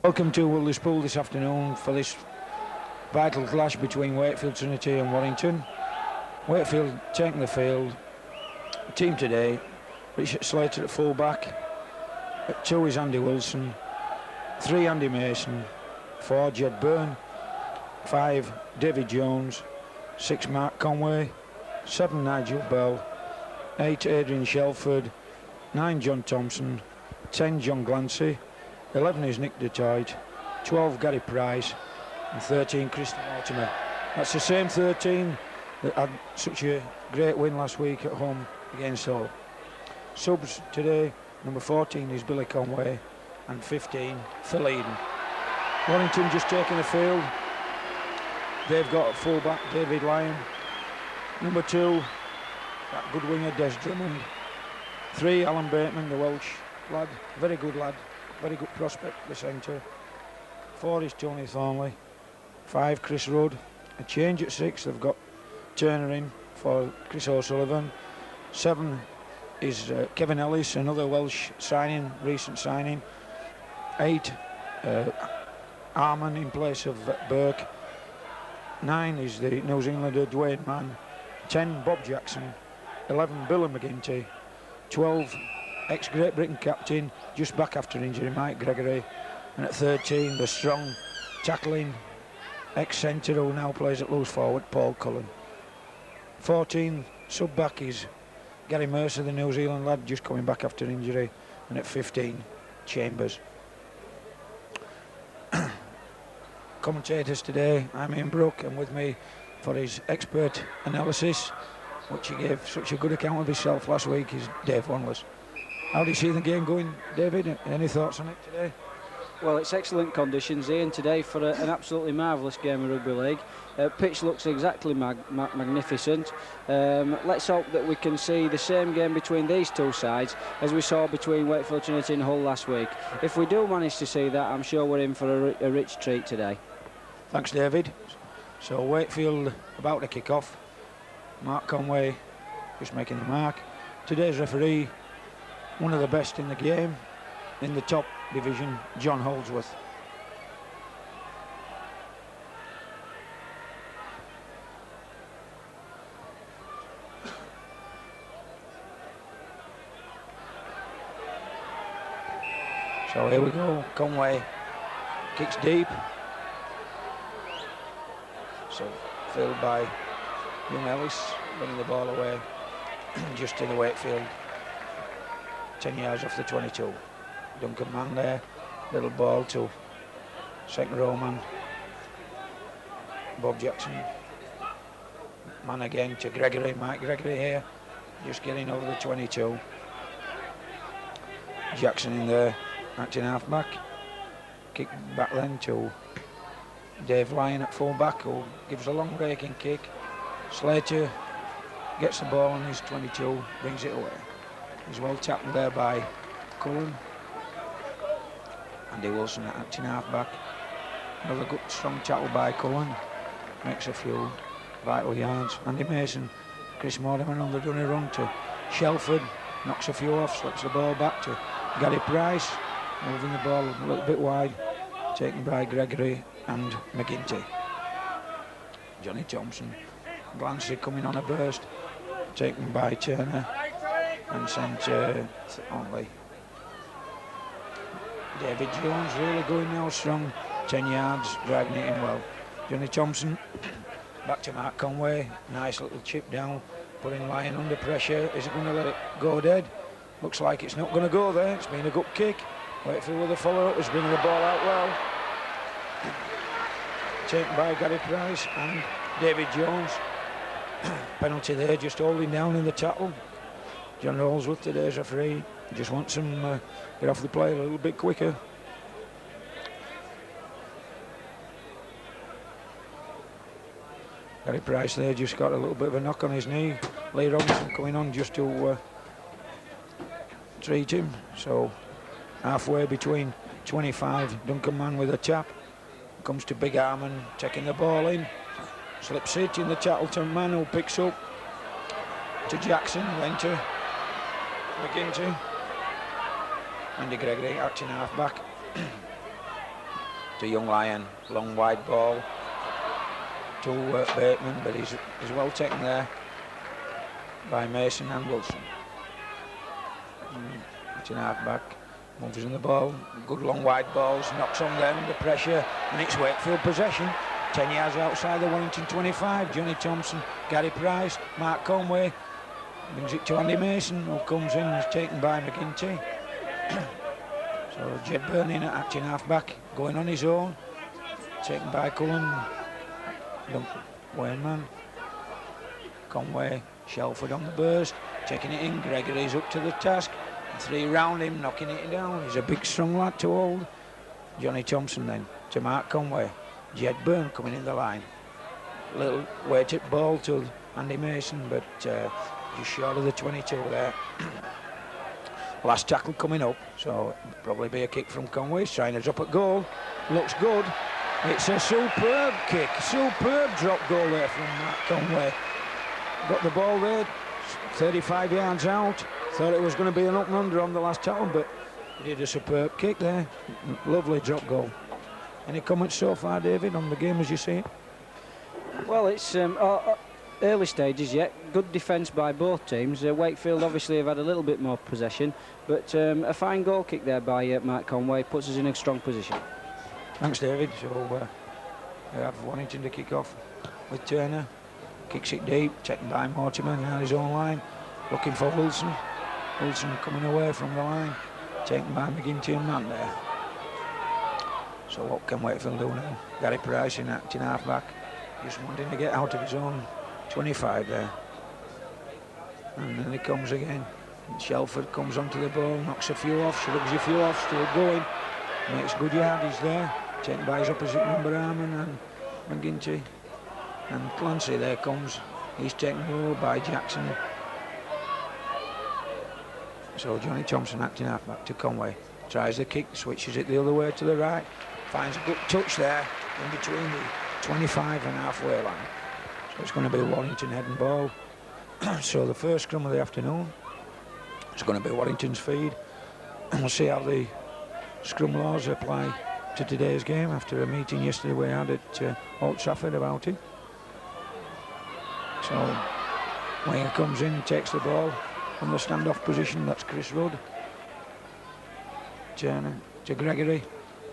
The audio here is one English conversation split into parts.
Welcome to Wilderspool this afternoon for this vital clash between Wakefield Trinity and Warrington. Wakefield taking the field. The team today, Richard Slater at full back. At 2 is Andy Wilson. 3 Andy Mason. 4 Jed Byrne. 5 David Jones. 6 Mark Conway. 7 Nigel Bell. 8 Adrian Shelford. 9 John Thompson. 10 John Glancy. 11 is Nick DeToit, 12 Gary Price, and 13 Christian Mortimer. That's the same 13 that had such a great win last week at home against Hull. Subs today, number 14 is Billy Conway, and 15 Phil Eden. Warrington just taking the field. They've got full back David Lyon. Number 2, that good winger Des Drummond. 3 Alan Bateman, the Welsh lad, very good lad. Very good prospect, the centre. 4 is Tony Thornley. 5 Chris Rudd. A change at 6, they've got Turner in for Chris O'Sullivan. 7 is Kevin Ellis, another Welsh signing, recent signing. 8 Arman in place of Burke. 9 is the New Zealander Dwayne Mann. 10 Bob Jackson. 11 Bill McGinty. 12 ex-Great Britain captain, just back after injury, Mike Gregory. And at 13, the strong, tackling ex-centre who now plays at loose forward, Paul Cullen. 14, sub-back is Gary Mercer, the New Zealand lad, just coming back after injury. And at 15, Chambers. Commentators today, I'm Ian Brooke, and with me for his expert analysis, which he gave such a good account of himself last week, is Dave Wanless. How do you see the game going, David? Any thoughts on it today? Well, it's excellent conditions, Ian, today for an absolutely marvellous game of rugby league. Pitch looks exactly magnificent. Let's hope that we can see the same game between these two sides as we saw between Wakefield Trinity and Hull last week. If we do manage to see that, I'm sure we're in for a rich treat today. Thanks, David. So Wakefield about to kick off. Mark Conway just making the mark. Today's referee, one of the best in the game, in the top division, John Holdsworth. So here we go, Conway kicks deep. So filled by young Ellis, winning the ball away, just in the Wakefield. 10 yards off the 22. Duncan Mann there, little ball to second row man Bob Jackson. Man again to Gregory, Mike Gregory here, just getting over the 22. Jackson in there, acting half back. Kick back then to Dave Lyon at full back, who gives a long raking kick. Slater gets the ball on his 22, brings it away. He's well tackled there by Cullen. Andy Wilson acting half back. Another good strong tackle by Cullen. Makes a few vital yards. Andy Mason, Chris Mortimer on the running run to Shelford. Knocks a few off, slips the ball back to Gary Price. Moving the ball a little bit wide. Taken by Gregory and McGinty. Johnny Thompson. Glancy coming on a burst. Taken by Turner. And sent only David Jones really going now strong, 10 yards, dragging it in well. Johnny Thompson back to Mark Conway, nice little chip down, putting Lyon under pressure. Is it going to let it go dead? Looks like it's not going to go there. It's been a good kick. Wakefield with a follow-up, is bringing the ball out well. Taken by Gary Price and David Jones. Penalty there, just holding down in the tackle. John Holdsworth, today's referee, just wants him get off the play a little bit quicker. Gary Price there just got a little bit of a knock on his knee. Lee Robinson coming on just to treat him. So halfway between 25, Duncan Mann with a tap. Comes to Big Arman, taking the ball in. Slips it in the tackle to Mann, who picks up to Jackson, then to McGinty. Andy Gregory acting half back. to Young Lion. Long wide ball to Bateman, but he's well taken there by Mason and Wilson. It's an half back. Moves in the ball. Good long wide balls. Knocks on them under pressure, and it's Wakefield possession. 10 yards outside the Warrington 25. Johnny Thompson, Gary Price, Mark Conway brings it to Andy Mason, who comes in and is taken by McGinty. So Jed Burning at acting half-back, going on his own, taken by Cullen, Wayneman, Conway, Shelford on the burst, taking it in. Gregory's up to the task, 3 round him, knocking it down. He's a big strong lad to hold. Johnny Thompson then to Mark Conway. Jed Byrne coming in the line. Little weighted ball to Andy Mason, but just short of the 22 there. Last tackle coming up, so probably be a kick from Conway. He's trying to drop at goal. Looks good. It's a superb kick, superb drop goal there from Mark Conway. Got the ball there, 35 yards out. Thought it was going to be an up and under on the last tackle, but he did a superb kick there. Lovely drop goal. Any comments so far, David, on the game as you see it? Well, it's early stages yet. Good defence by both teams. Wakefield obviously have had a little bit more possession, but a fine goal kick there by Mark Conway puts us in a strong position. Thanks, David. So we have Warrington to kick off with Turner. Kicks it deep, taken by Mortimer, now his own line. Looking for Wilson. Wilson coming away from the line, taken by McGinty and Mann there. So what can Wakefield do now? Gary Price in acting half-back, just wanting to get out of his own 25 there. And then he comes again. Shelford comes onto the ball, knocks a few off, shrugs a few off, still going. Makes good yard, he's there. Taken by his opposite number, Harmon and McGinty. And Clancy there comes. He's taken low by Jackson. So Johnny Thompson acting half-back to Conway. Tries the kick, switches it the other way to the right. Finds a good touch there in between the 25 and halfway line. So it's going to be Warrington head and ball. So the first scrum of the afternoon, it's going to be Warrington's feed. And we'll see how the scrum laws apply to today's game after a meeting yesterday we had at Old Trafford about it. So Wayne comes in, takes the ball from the standoff position. That's Chris Rudd. Turner to Gregory.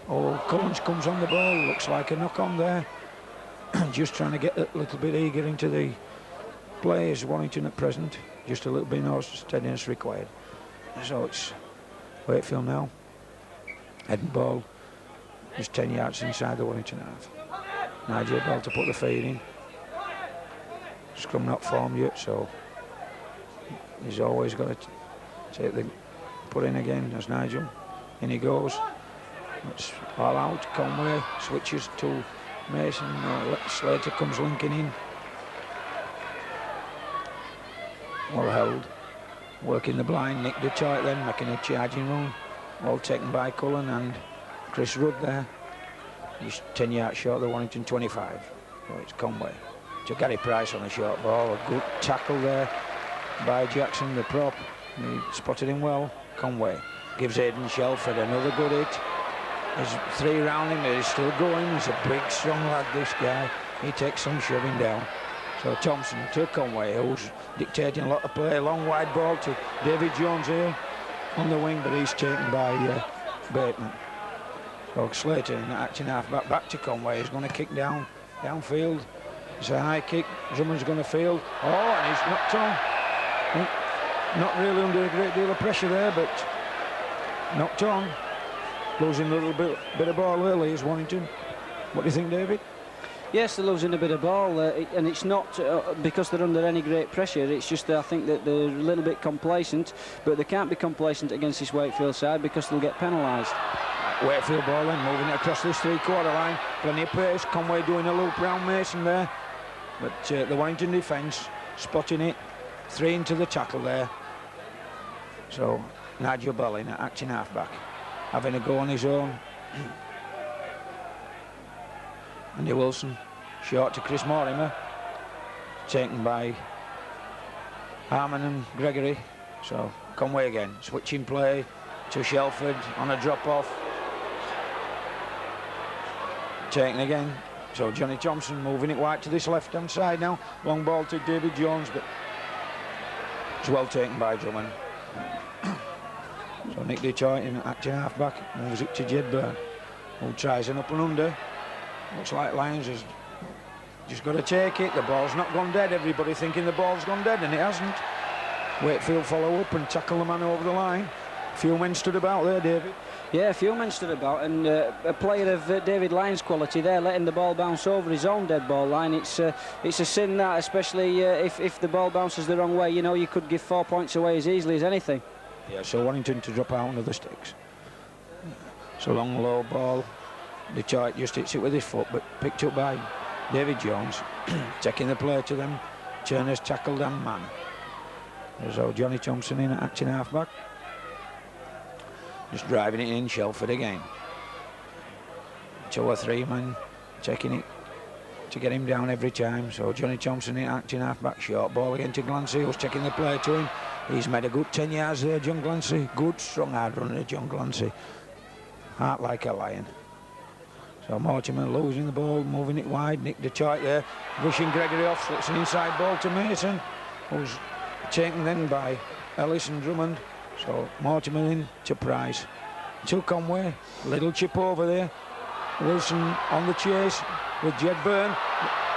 Oh, Collins comes on the ball. Looks like a knock on there. Just trying to get a little bit eager into the play is Warrington at present. Just a little bit more steadiness required. So it's Wakefield now. Head and ball. Just 10 yards inside the Warrington half. Nigel Bell to put the feed in. Scrum not formed yet, so he's always got to take the put in again as Nigel. In he goes. It's all out. Conway switches to Mason. Slater comes linking in. Well held. Working the blind. Nick Detroit then making a charging run. All taken by Cullen and Chris Rudd there. He's 10 yards short of the Warrington 25. So it's Conway to Gary Price on a short ball. A good tackle there by Jackson, the prop. He spotted him well. Conway gives Aidan Shelford another good hit. There's 3 round him, but he's still going. He's a big, strong lad, this guy. He takes some shoving down. So Thompson to Conway, who's dictating a lot of play. Long wide ball to David Jones here on the wing, but he's taken by Bateman. So Slater in acting half back to Conway. He's going to kick downfield. It's a high kick. Drummond's going to field. Oh, and he's knocked on. Not really under a great deal of pressure there, but knocked on. Losing a little bit of ball early is Warrington. What do you think, David? Yes, they're losing a bit of ball, and it's not because they're under any great pressure. It's just I think that they're a little bit complacent, but they can't be complacent against this Wakefield side because they'll get penalised. Wakefield ball in, moving it across this 3/4 line. Plenty of pace. Conway doing a loop round Mason there, but the Warrington defence spotting it. 3 into the tackle there. So Nigel Bell in acting half-back, having a go on his own. Andy Wilson, short to Chris Mortimer, taken by Harmon and Gregory. So Conway again, switching play to Shelford on a drop-off. taken again. So Johnny Thompson moving it wide to this left-hand side now. Long ball to David Jones, but it's well taken by Drummond. So Nick Detroit in acting half-back, moves it to Jed Byrne, who tries an up and under. Looks like Lyons has just got to take it. The ball's not gone dead. Everybody thinking the ball's gone dead, and it hasn't. Wakefield follow up and tackle the man over the line. A few men stood about there, David. Yeah, a few men stood about, and a player of David Lyons' quality there, letting the ball bounce over his own dead ball line. It's a sin that, especially if the ball bounces the wrong way, you know, you could give 4 points away as easily as anything. Yeah, so Warrington to drop out under the sticks. So long low ball. Detroit just hits it with his foot, but picked up by David Jones. Taking the play to them. Turner's tackled and man. So Johnny Thompson in acting half-back. Just driving it in, Shelford again. 2 or 3 men taking it to get him down every time. So Johnny Thompson in acting half-back. Short ball again to Glancy, who's taking the play to him. He's made a good 10 yards there, John Glancy. Good, strong, hard runner, John Glancy. Heart like a lion. So Mortimer losing the ball, moving it wide. Nick Detroit there, brushing Gregory off, slips an inside ball to Mason, who's taken then by Ellis and Drummond. So Mortimer in to Price. To Conway, little chip over there. Wilson on the chase with Jed Byrne.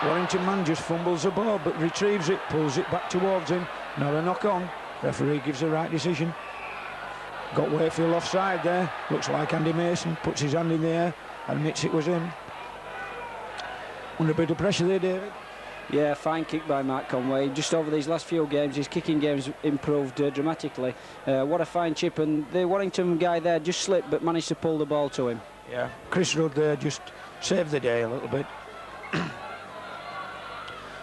Warrington man just fumbles the ball but retrieves it, pulls it back towards him. Not a knock on. Referee gives the right decision. Got Wakefield offside there. Looks like Andy Mason puts his hand in the air, admits it was him. Under a bit of pressure there, David. Yeah, fine kick by Mark Conway. Just over these last few games, his kicking game's improved dramatically. What a fine chip, and the Warrington guy there just slipped but managed to pull the ball to him. Yeah, Chris Rudd there just saved the day a little bit.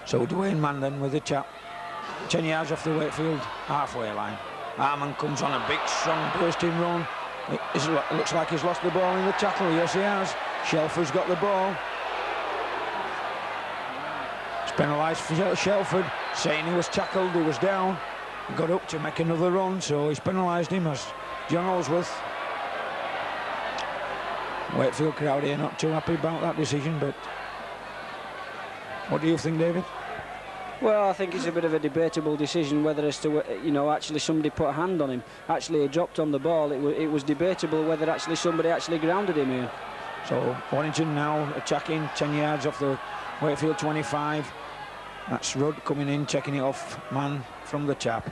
So Dwayne Mann then with the tap. 10 yards off the Wakefield halfway line. Harmon comes on a big, strong, bursting run. It looks like he's lost the ball in the tackle. Yes, he has. Shelford's got the ball. It's penalised for Shelford, saying he was tackled, he was down. He got up to make another run, so he's penalised him as John Holsworth. Wakefield crowd here not too happy about that decision, but what do you think, David? Well, I think it's a bit of a debatable decision whether as to, you know, actually somebody put a hand on him. Actually, he dropped on the ball. It was debatable whether actually somebody actually grounded him here. So Warrington now attacking 10 yards off the Wakefield 25. That's Rudd coming in, taking it off man from the tap.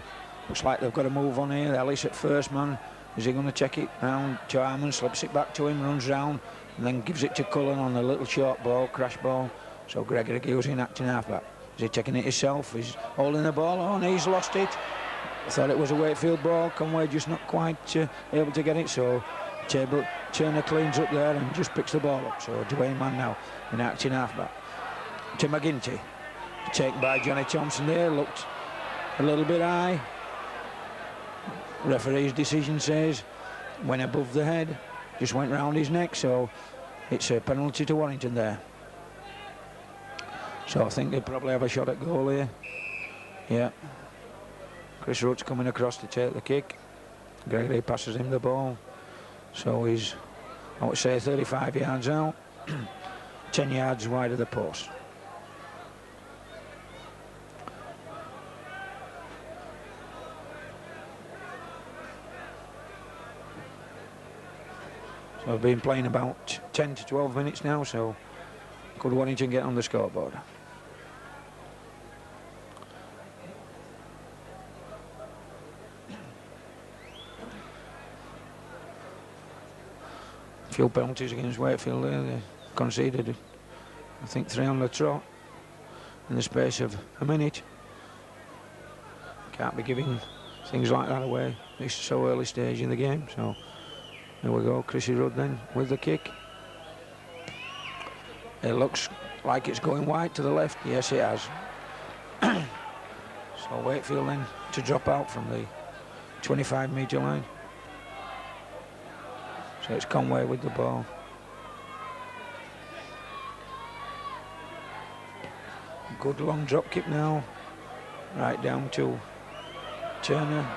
Looks like they've got to move on here. Ellis at first man. Is he going to check it round to Harmon, slips it back to him, runs round, and then gives it to Cullen on a little short ball, crash ball. So Gregory Gills in acting halfback. Is he taking it himself? He's holding the ball on, he's lost it. I thought it was a Wakefield ball. Conway just not quite able to get it, so Turner cleans up there and just picks the ball up. So Dwayne Mann now in acting halfback. To McGinty, taken by Johnny Thompson there, looked a little bit high. Referee's decision says went above the head, just went round his neck, so it's a penalty to Warrington there. So I think they'll probably have a shot at goal here. Yeah. Chris Rudd's coming across to take the kick. Gregory passes him the ball. So he's, I would say, 35 yards out. 10 yards wide of the post. So I've been playing about 10 to 12 minutes now, so could Warrington get on the scoreboard? A few penalties against Wakefield there. They conceded, I think, 3 on the trot in the space of a minute. Can't be giving things like that away. It's so early stage in the game. So there we go, Chrissy Rudd then with the kick. It looks like it's going wide to the left. Yes, it has. So Wakefield then to drop out from the 25-metre line. So it's Conway with the ball. Good long drop kick now. Right down to Turner.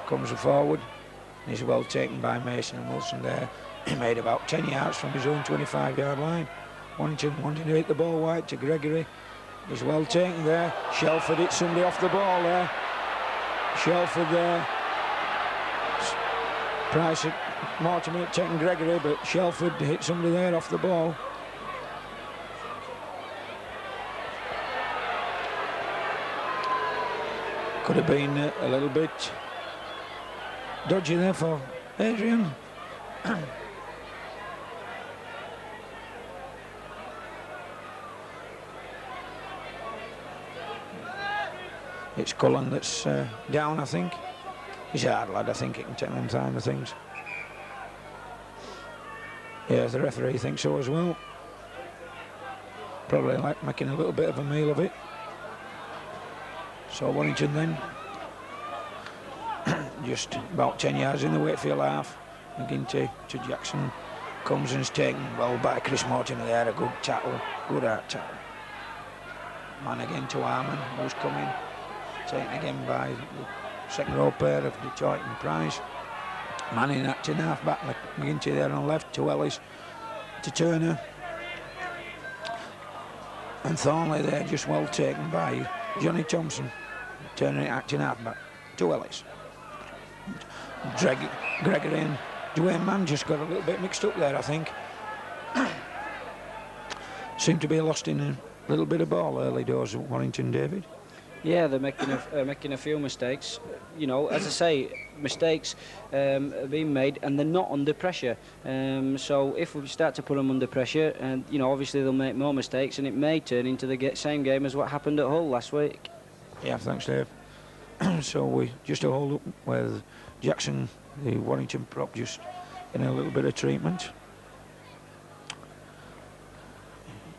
Comes forward. He's well taken by Mason and Wilson there. He made about 10 yards from his own 25-yard line. Warrington wanting to hit the ball wide to Gregory. He's well taken there. Shelford hit somebody off the ball there. Shelford there. Price at Mortimer taking Gregory, but Shelford hit somebody there off the ball. Could have been a little bit dodgy there for Adrian. It's Cullen that's down, I think. He's a hard lad, I think he can take them time of things. Yeah, the referee thinks so as well. Probably like making a little bit of a meal of it. So Warrington then, just about 10 yards in the Wakefield half. McGinty to Jackson, comes and is taken well by Chris Mortimer there, a good tackle, good hard tackle. Man again to Harmon, who's coming. Taken again by the second row pair of Detroit and Price. Manning acting half back, McGinty there on the left to Ellis, to Turner. And Thornley there just well taken by Johnny Thompson. Turner acting half back to Ellis. Gregory and Dwayne Mann just got a little bit mixed up there, I think. Seemed to be lost in a little bit of ball early doors at Warrington, David. Yeah, they're making a few mistakes. You know, as I say, mistakes are being made and they're not under pressure. So if we start to put them under pressure, and you know, obviously they'll make more mistakes, and it may turn into the same game as what happened at Hull last week. Yeah, thanks, Dave. So we just a hold up with Jackson, the Warrington prop, just in a little bit of treatment.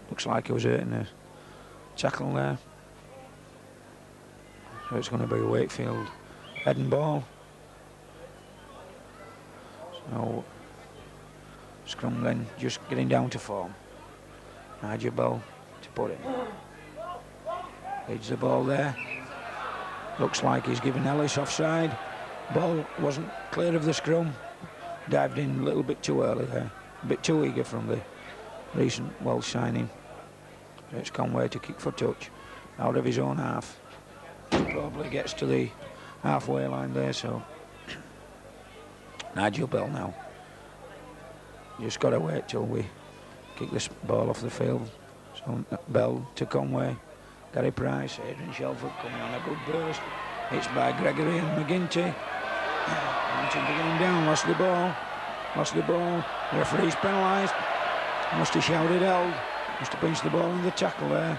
Looks like he was hurting a tackle there. So it's going to be a Wakefield head and ball. So scrum then just getting down to form. Nigel Bell to put it. Leads the ball there. Looks like he's given Ellis offside. Ball wasn't clear of the scrum. Dived in a little bit too early there. A bit too eager from the recent Welsh signing. So it's Conway to kick for touch. Out of his own half. Probably gets to the halfway line there, so Nigel Bell now. Just got to wait till we kick this ball off the field. So Bell to Conway. Gary Price, Adrian Shelford coming on a good burst. It's by Gregory and McGinty. Wanting to get him down, lost the ball. The referee's penalised. Must have shouted held. Must have pinched the ball in the tackle there.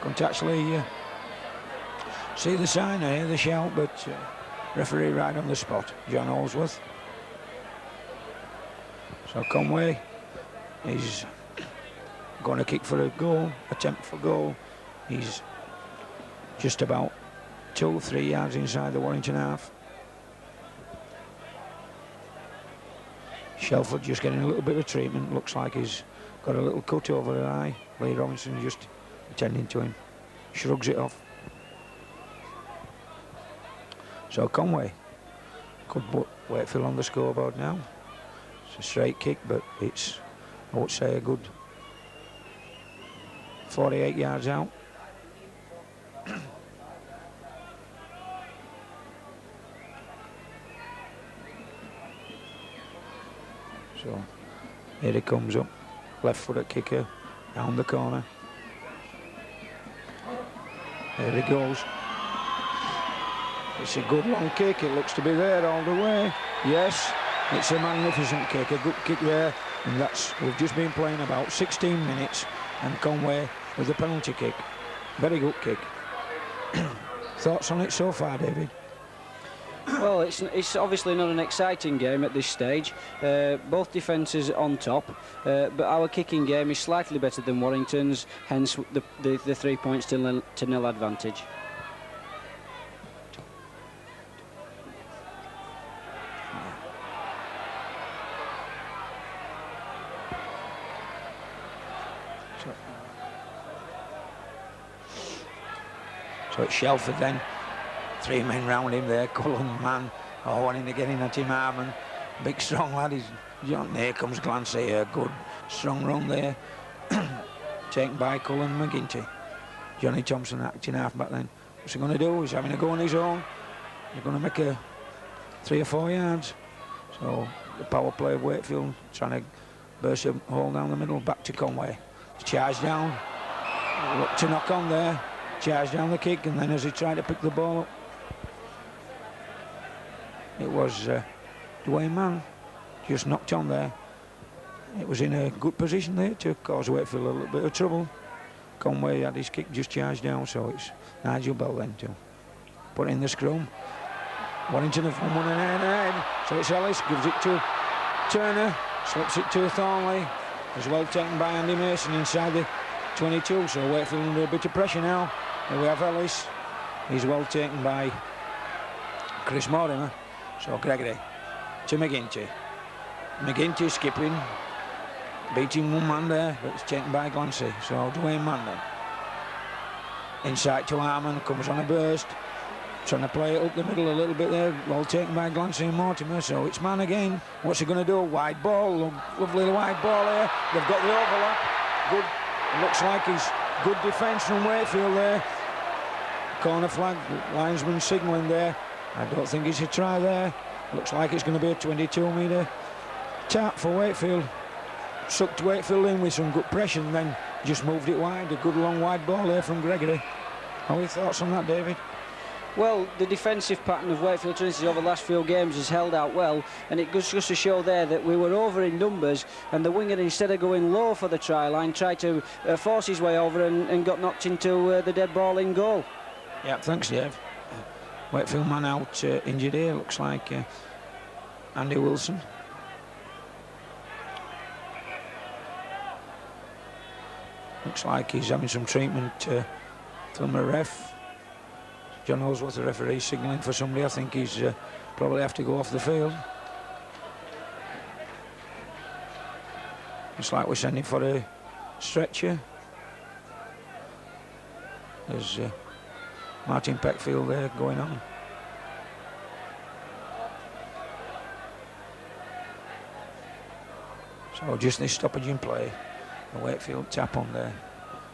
Couldn't actually see the sign or hear the shout, but referee right on the spot, John Holsworth. So Conway is going to kick for a goal, attempt for goal. He's just about 2-3 yards inside the Warrington half. Shelford just getting a little bit of treatment. Looks like he's got a little cut over the eye. Lee Robinson just attending to him. Shrugs it off. So Conway could put Wakefield on the scoreboard now. It's a straight kick, but it's, I would say, a good 48 yards out. So here he comes up, left-footed kicker down the corner. There he goes. It's a good long kick. It looks to be there all the way. Yes, it's a magnificent kick, a good kick there. And we've just been playing about 16 minutes, and Conway with the penalty kick. Very good kick. Thoughts on it so far, David? Well, it's obviously not an exciting game at this stage. Both defences on top, but our kicking game is slightly better than Warrington's, hence the 3 points to nil advantage. So it's Shelford then. 3 men round him there, Cullen, Mann, wanting to get in at him, Harmon. Big strong lad. Here comes Glancy here. Good strong run there. Taken by Cullen and McGinty. Johnny Thompson acting half back then. What's he going to do? He's having a go on his own. He's going to make a 3 or 4 yards. So the power play of Wakefield trying to burst a hole down the middle. Back to Conway. Charge down. Look to knock on there. Charge down the kick, and then as he tried to pick the ball up, it was Dwayne Mann just knocked on there. It was in a good position there to cause Wakefield a little bit of trouble. Conway had his kick just charged down, so it's Nigel Bell then to put in the scrum. Warrington have won one ahead, so it's Ellis, gives it to Turner, slips it to Thornley, as well taken by Andy Mason inside the 22, so Wakefield under a bit of pressure now. Here we have Ellis, he's well taken by Chris Mortimer, so Gregory to McGinty. McGinty skipping, beating one man there, but it's taken by Glancy, so Dwayne Mann then. Inside to Harmon, comes on a burst, trying to play it up the middle a little bit there, well taken by Glancy and Mortimer, so it's Mann again. What's he going to do? Wide ball, lovely wide ball here. They've got the overlap. Good, it looks like he's good defence from Wakefield there. Corner flag, linesman signalling there. I don't think it's a try there. Looks like it's going to be a 22-metre tap for Wakefield. Sucked Wakefield in with some good pressure and then just moved it wide. A good long wide ball there from Gregory. How are your thoughts on that, David? Well, the defensive pattern of Wakefield Trinity over the last few games has held out well, and it goes just to show there that we were over in numbers, and the winger, instead of going low for the try line, tried to force his way over and got knocked into the dead ball in goal. Yeah, thanks, Dave. Wakefield man out injured here, looks like Andy Wilson. Looks like he's having some treatment from a ref. John Ellsworth, the referee, signalling for somebody. I think he's probably have to go off the field. Looks like we're sending for a stretcher. There's Martin Peckfield there going on. So just this stoppage in play. The Wakefield tap on there.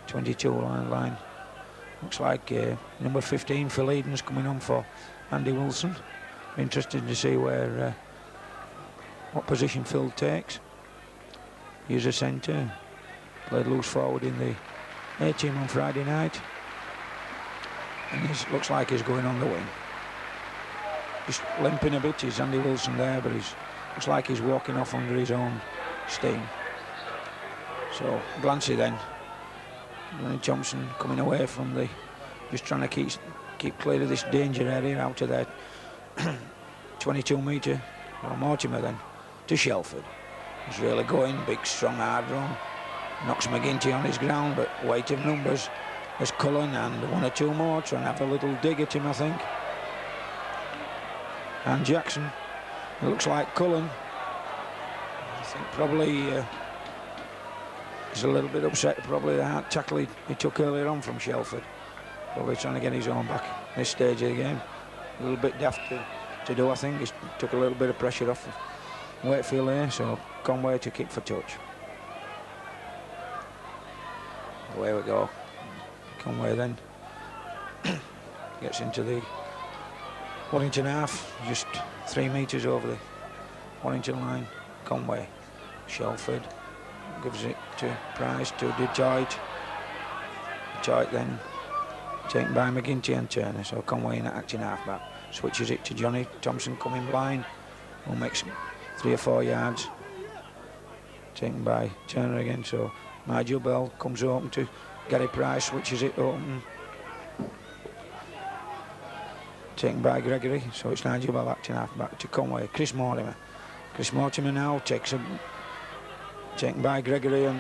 22 line. Looks like number 15, Phil Eden's coming on for Andy Wilson. Interested to see where what position Phil takes. He's a centre. Played loose forward in the A-team on Friday night. And he looks like he's going on the wing. Just limping a bit is Andy Wilson there, but looks like he's walking off under his own steam. So Glancy then. Johnny Thompson coming away from just trying to keep clear of this danger area out of that 22-metre. Mortimer then to Shelford. He's really going, big, strong, hard run. Knocks McGinty on his ground, but weight of numbers. There's Cullen and one or two more trying to have a little dig at him, I think. And Jackson. It looks like Cullen. I think probably he's a little bit upset, probably the hard tackle he took earlier on from Shelford. Probably trying to get his own back this stage of the game. A little bit daft to do, I think. He took a little bit of pressure off Wakefield there, so Conway to kick for touch. Away we go. Conway then gets into the Warrington half, just 3 metres over the Warrington line. Conway, Shelford gives it to Price, to Detroit. Detroit then taken by McGinty and Turner, so Conway in acting half-back. Switches it to Johnny Thompson coming blind, who makes 3 or 4 yards. Taken by Turner again, so Nigel Bell comes open to Gary Price, switches it open. Taken by Gregory, so it's Nigel Bell acting half-back to Conway. Chris Mortimer. Chris Mortimer now takes taken by Gregory and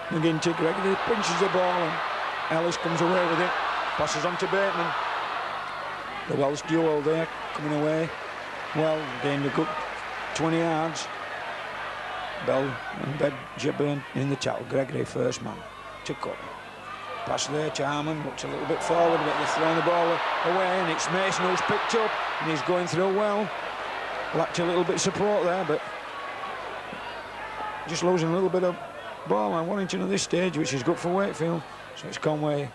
McGinty. Gregory pinches the ball and Ellis comes away with it. Passes on to Bateman. The Welsh duo there coming away. Well, gained a good 20 yards. Bell and Bedburn in the tackle. Gregory first man to cut. Pass there to Harmon, looks a little bit forward, but they're throwing the ball away, and it's Mason who's picked up, and he's going through well. lacked a little bit of support there, but just losing a little bit of ball on Warrington at this stage, which is good for Wakefield. So it's Conway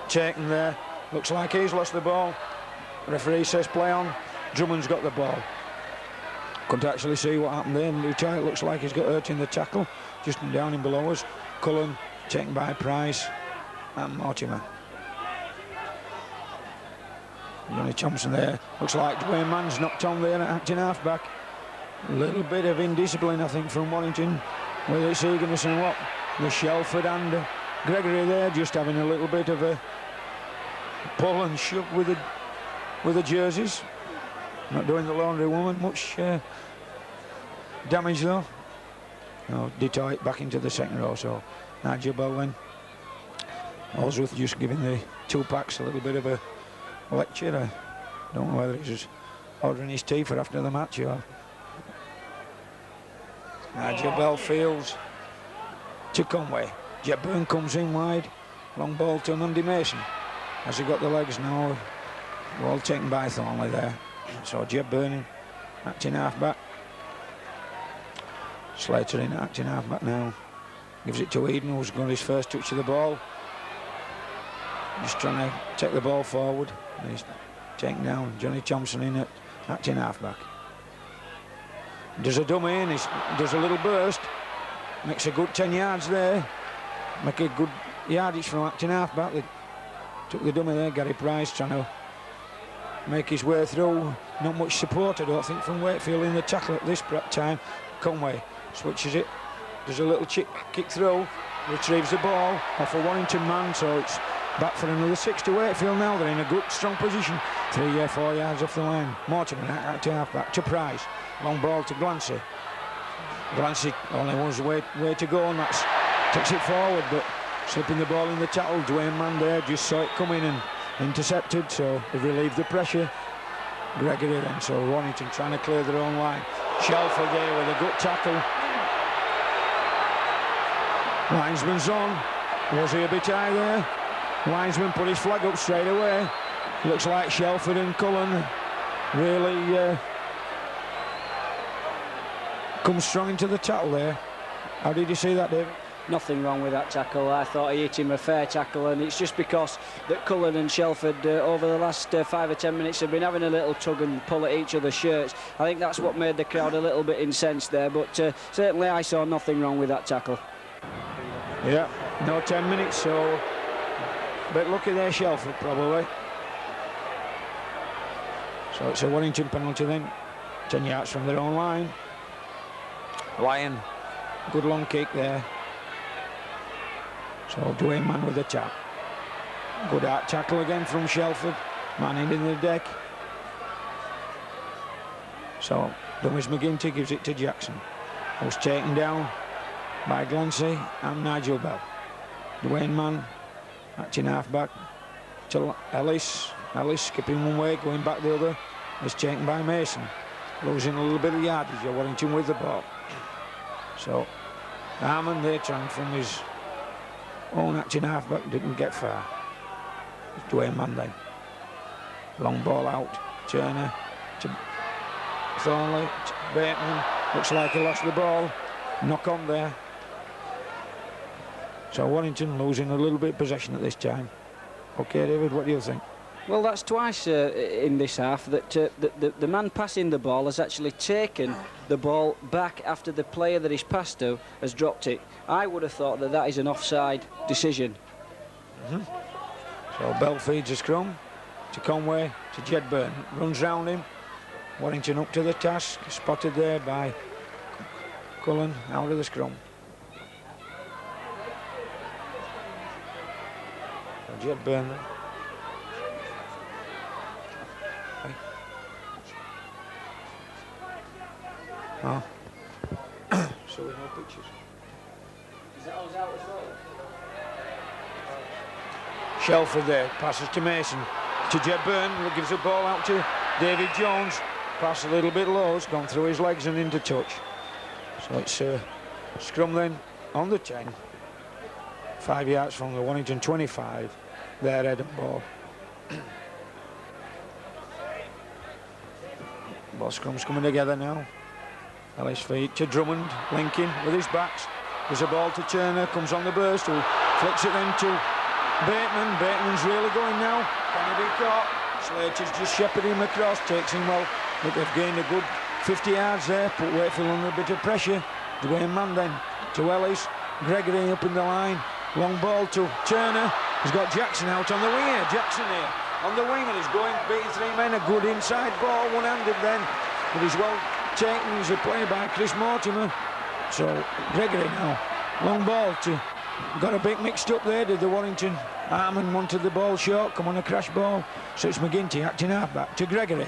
taken there. Looks like he's lost the ball. Referee says play on. Drummond's got the ball. Couldn't actually see what happened there. It looks like he's got hurt in the tackle, just down in below us. Cullen taken by Price and Mortimer. Johnny Thompson there. Looks like Dwayne Mann's knocked on there at acting half-back. A little bit of indiscipline, I think, from Warrington. Whether it's eagerness and what. The Shelford and Gregory there just having a little bit of a pull and shove with the jerseys. Not doing the laundry woman much damage though. No, Detroit back into the second row, so Nigel Baldwin. Allsworth just giving the two packs a little bit of a lecture. I don't know whether he's just ordering his tea for after the match or... Nigel Bell fields to Conway. Jet Byrne comes in wide. Long ball to Andy Mason. Has he got the legs now? Ball taken by Thornley there. So Jet Byrne acting half-back. Slater in acting half-back now. Gives it to Eden, who's got his first touch of the ball. Just trying to take the ball forward. And he's taken down. Johnny Thompson in at acting half-back. Does a dummy in, does a little burst. Makes a good 10 yards there. Make a good yardage from acting half-back. They took the dummy there, Gary Price trying to make his way through. Not much support, I don't think, from Wakefield in the tackle at this time. Conway switches it, does a little kick through, retrieves the ball off a Warrington man, so it's back for another 6 to Wakefield now. They're in a good, strong position. 3 or 4 yards off the line. Mortimer out to half-back to Price. Long ball to Glancy. Glancy only wants way to go, and that's takes it forward, but slipping the ball in the tackle. Dwayne Mann there just saw it coming and intercepted, so they've relieved the pressure. Gregory then, so Warrington trying to clear their own line. Shelford there with a good tackle. Linesman's on. Was he a bit high there? Linesman put his flag up straight away. Looks like Shelford and Cullen really come strong into the tackle there. How did you see that, David? Nothing wrong with that tackle. I thought he hit him a fair tackle, and it's just because that Cullen and Shelford over the last 5 or 10 minutes have been having a little tug and pull at each other's shirts. I think that's what made the crowd a little bit incensed there, but certainly I saw nothing wrong with that tackle. Yeah, no 10 minutes, so a bit lucky there, Shelford, probably. So it's a Warrington penalty then, 10 yards from their own line. Lyon, good long kick there. So Dwayne Mann with the tap. Good out tackle again from Shelford. Manning in the deck. So Dummies McGinty gives it to Jackson. Was taken down by Glancy and Nigel Bell. Dwayne Mann acting half-back to Ellis. Ellis skipping one way, going back the other. Was taken by Mason. Losing a little bit of yardage. Warrington with the ball. So Harmon there trying from his own acting half-back, didn't get far. Dwayne Mann then. Long ball out. Turner to Thornley. To Bateman. Looks like he lost the ball. Knock on there. So Warrington losing a little bit of possession at this time. Okay, David, what do you think? Well, that's twice in this half that the man passing the ball has actually taken the ball back after the player that he's passed to has dropped it. I would have thought that that is an offside decision. So Bell feeds a scrum to Conway, to Jed Byrne. Runs round him. Warrington up to the task. Spotted there by Cullen out of the scrum. So Jed Byrne then. Oh. So we no pictures. Is that us out as well? Shelford there, passes to Mason, to Jed Byrne, who gives the ball out to David Jones. Pass a little bit low, it's gone through his legs and into touch. So it's scrum then on the 10. 5 yards from the Warrington 25. Their head and ball. Ball scrum's coming together now. Ellis feet to Drummond, linking with his backs. There's a ball to Turner, comes on the burst, who flicks it then to Bateman. Bateman's really going now. Can he be caught? Slater's just shepherding him across, takes him well, but they've gained a good 50 yards there, put Wakefield under a bit of pressure. Dwayne Mann then to Ellis. Gregory up in the line. Long ball to Turner. He's got Jackson out on the wing here. Jackson here on the wing, and he's going, beating three men. A good inside ball, one-handed then, but he's well taken. He's a play by Chris Mortimer. So Gregory now, long ball to, got a bit mixed up there, did the Warrington. Harmon wanted the ball short, come on a crash ball. So it's McGinty acting half-back to Gregory.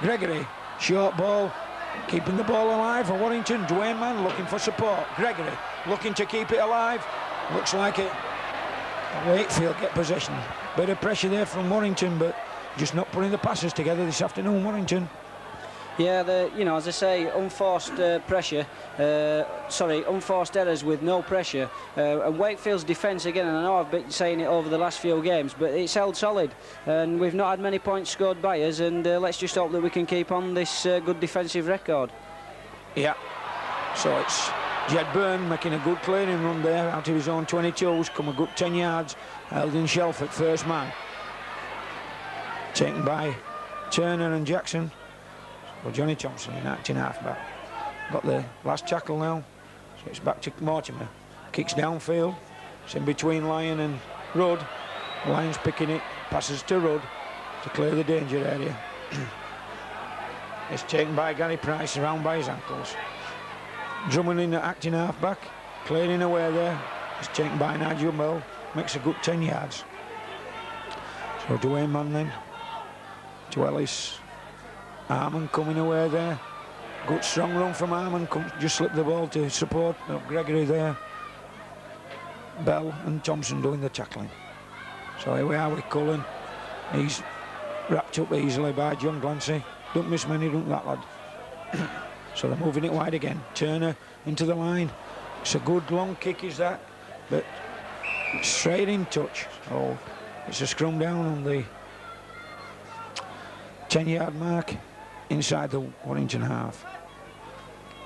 Gregory, short ball, keeping the ball alive for Warrington. Dwayne Mann looking for support. Gregory looking to keep it alive. Looks like it. Wakefield get possession. Bit of pressure there from Warrington, but just not putting the passes together this afternoon, Warrington. Yeah, you know, as I say, unforced pressure. Unforced errors with no pressure. And Wakefield's defence again, and I know I've been saying it over the last few games, but it's held solid, and we've not had many points scored by us. And let's just hope that we can keep on this good defensive record. Yeah. So it's Jed Byrne making a good clearing run there out of his own 22s, come a good 10 yards, held in Shelford, first man. Taken by Turner and Jackson. Well, Johnny Thompson in acting half-back. Got the last tackle now, so it's back to Mortimer. Kicks downfield, it's in between Lyon and Rudd. Lyon's picking it, passes to Rudd to clear the danger area. It's taken by Gary Price, around by his ankles. Drummond in the acting half-back, clearing away there. It's taken by Nigel Bell, makes a good 10 yards. So Dwayne Mann then to Ellis. Harmon coming away there. Good strong run from Harmon. Just slipped the ball to support Gregory there. Bell and Thompson doing the tackling. So here we are with Cullen. He's wrapped up easily by John Glancy. Don't miss many, don't that lad. So they're moving it wide again. Turner into the line. It's a good long kick is that, but straight in touch. Oh, it's a scrum down on the 10-yard mark inside the Warrington half.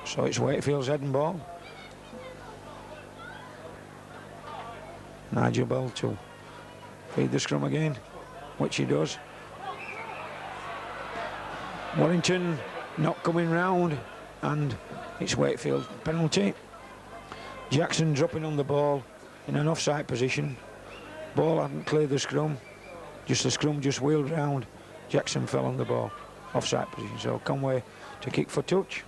So it's Wakefield's head and ball. Nigel Bell to feed the scrum again, which he does. Warrington not coming round, and it's Wakefield penalty. Jackson dropping on the ball in an offside position. Ball hadn't cleared the scrum, just the scrum just wheeled round. Jackson fell on the ball, offside position. So Conway to kick for touch.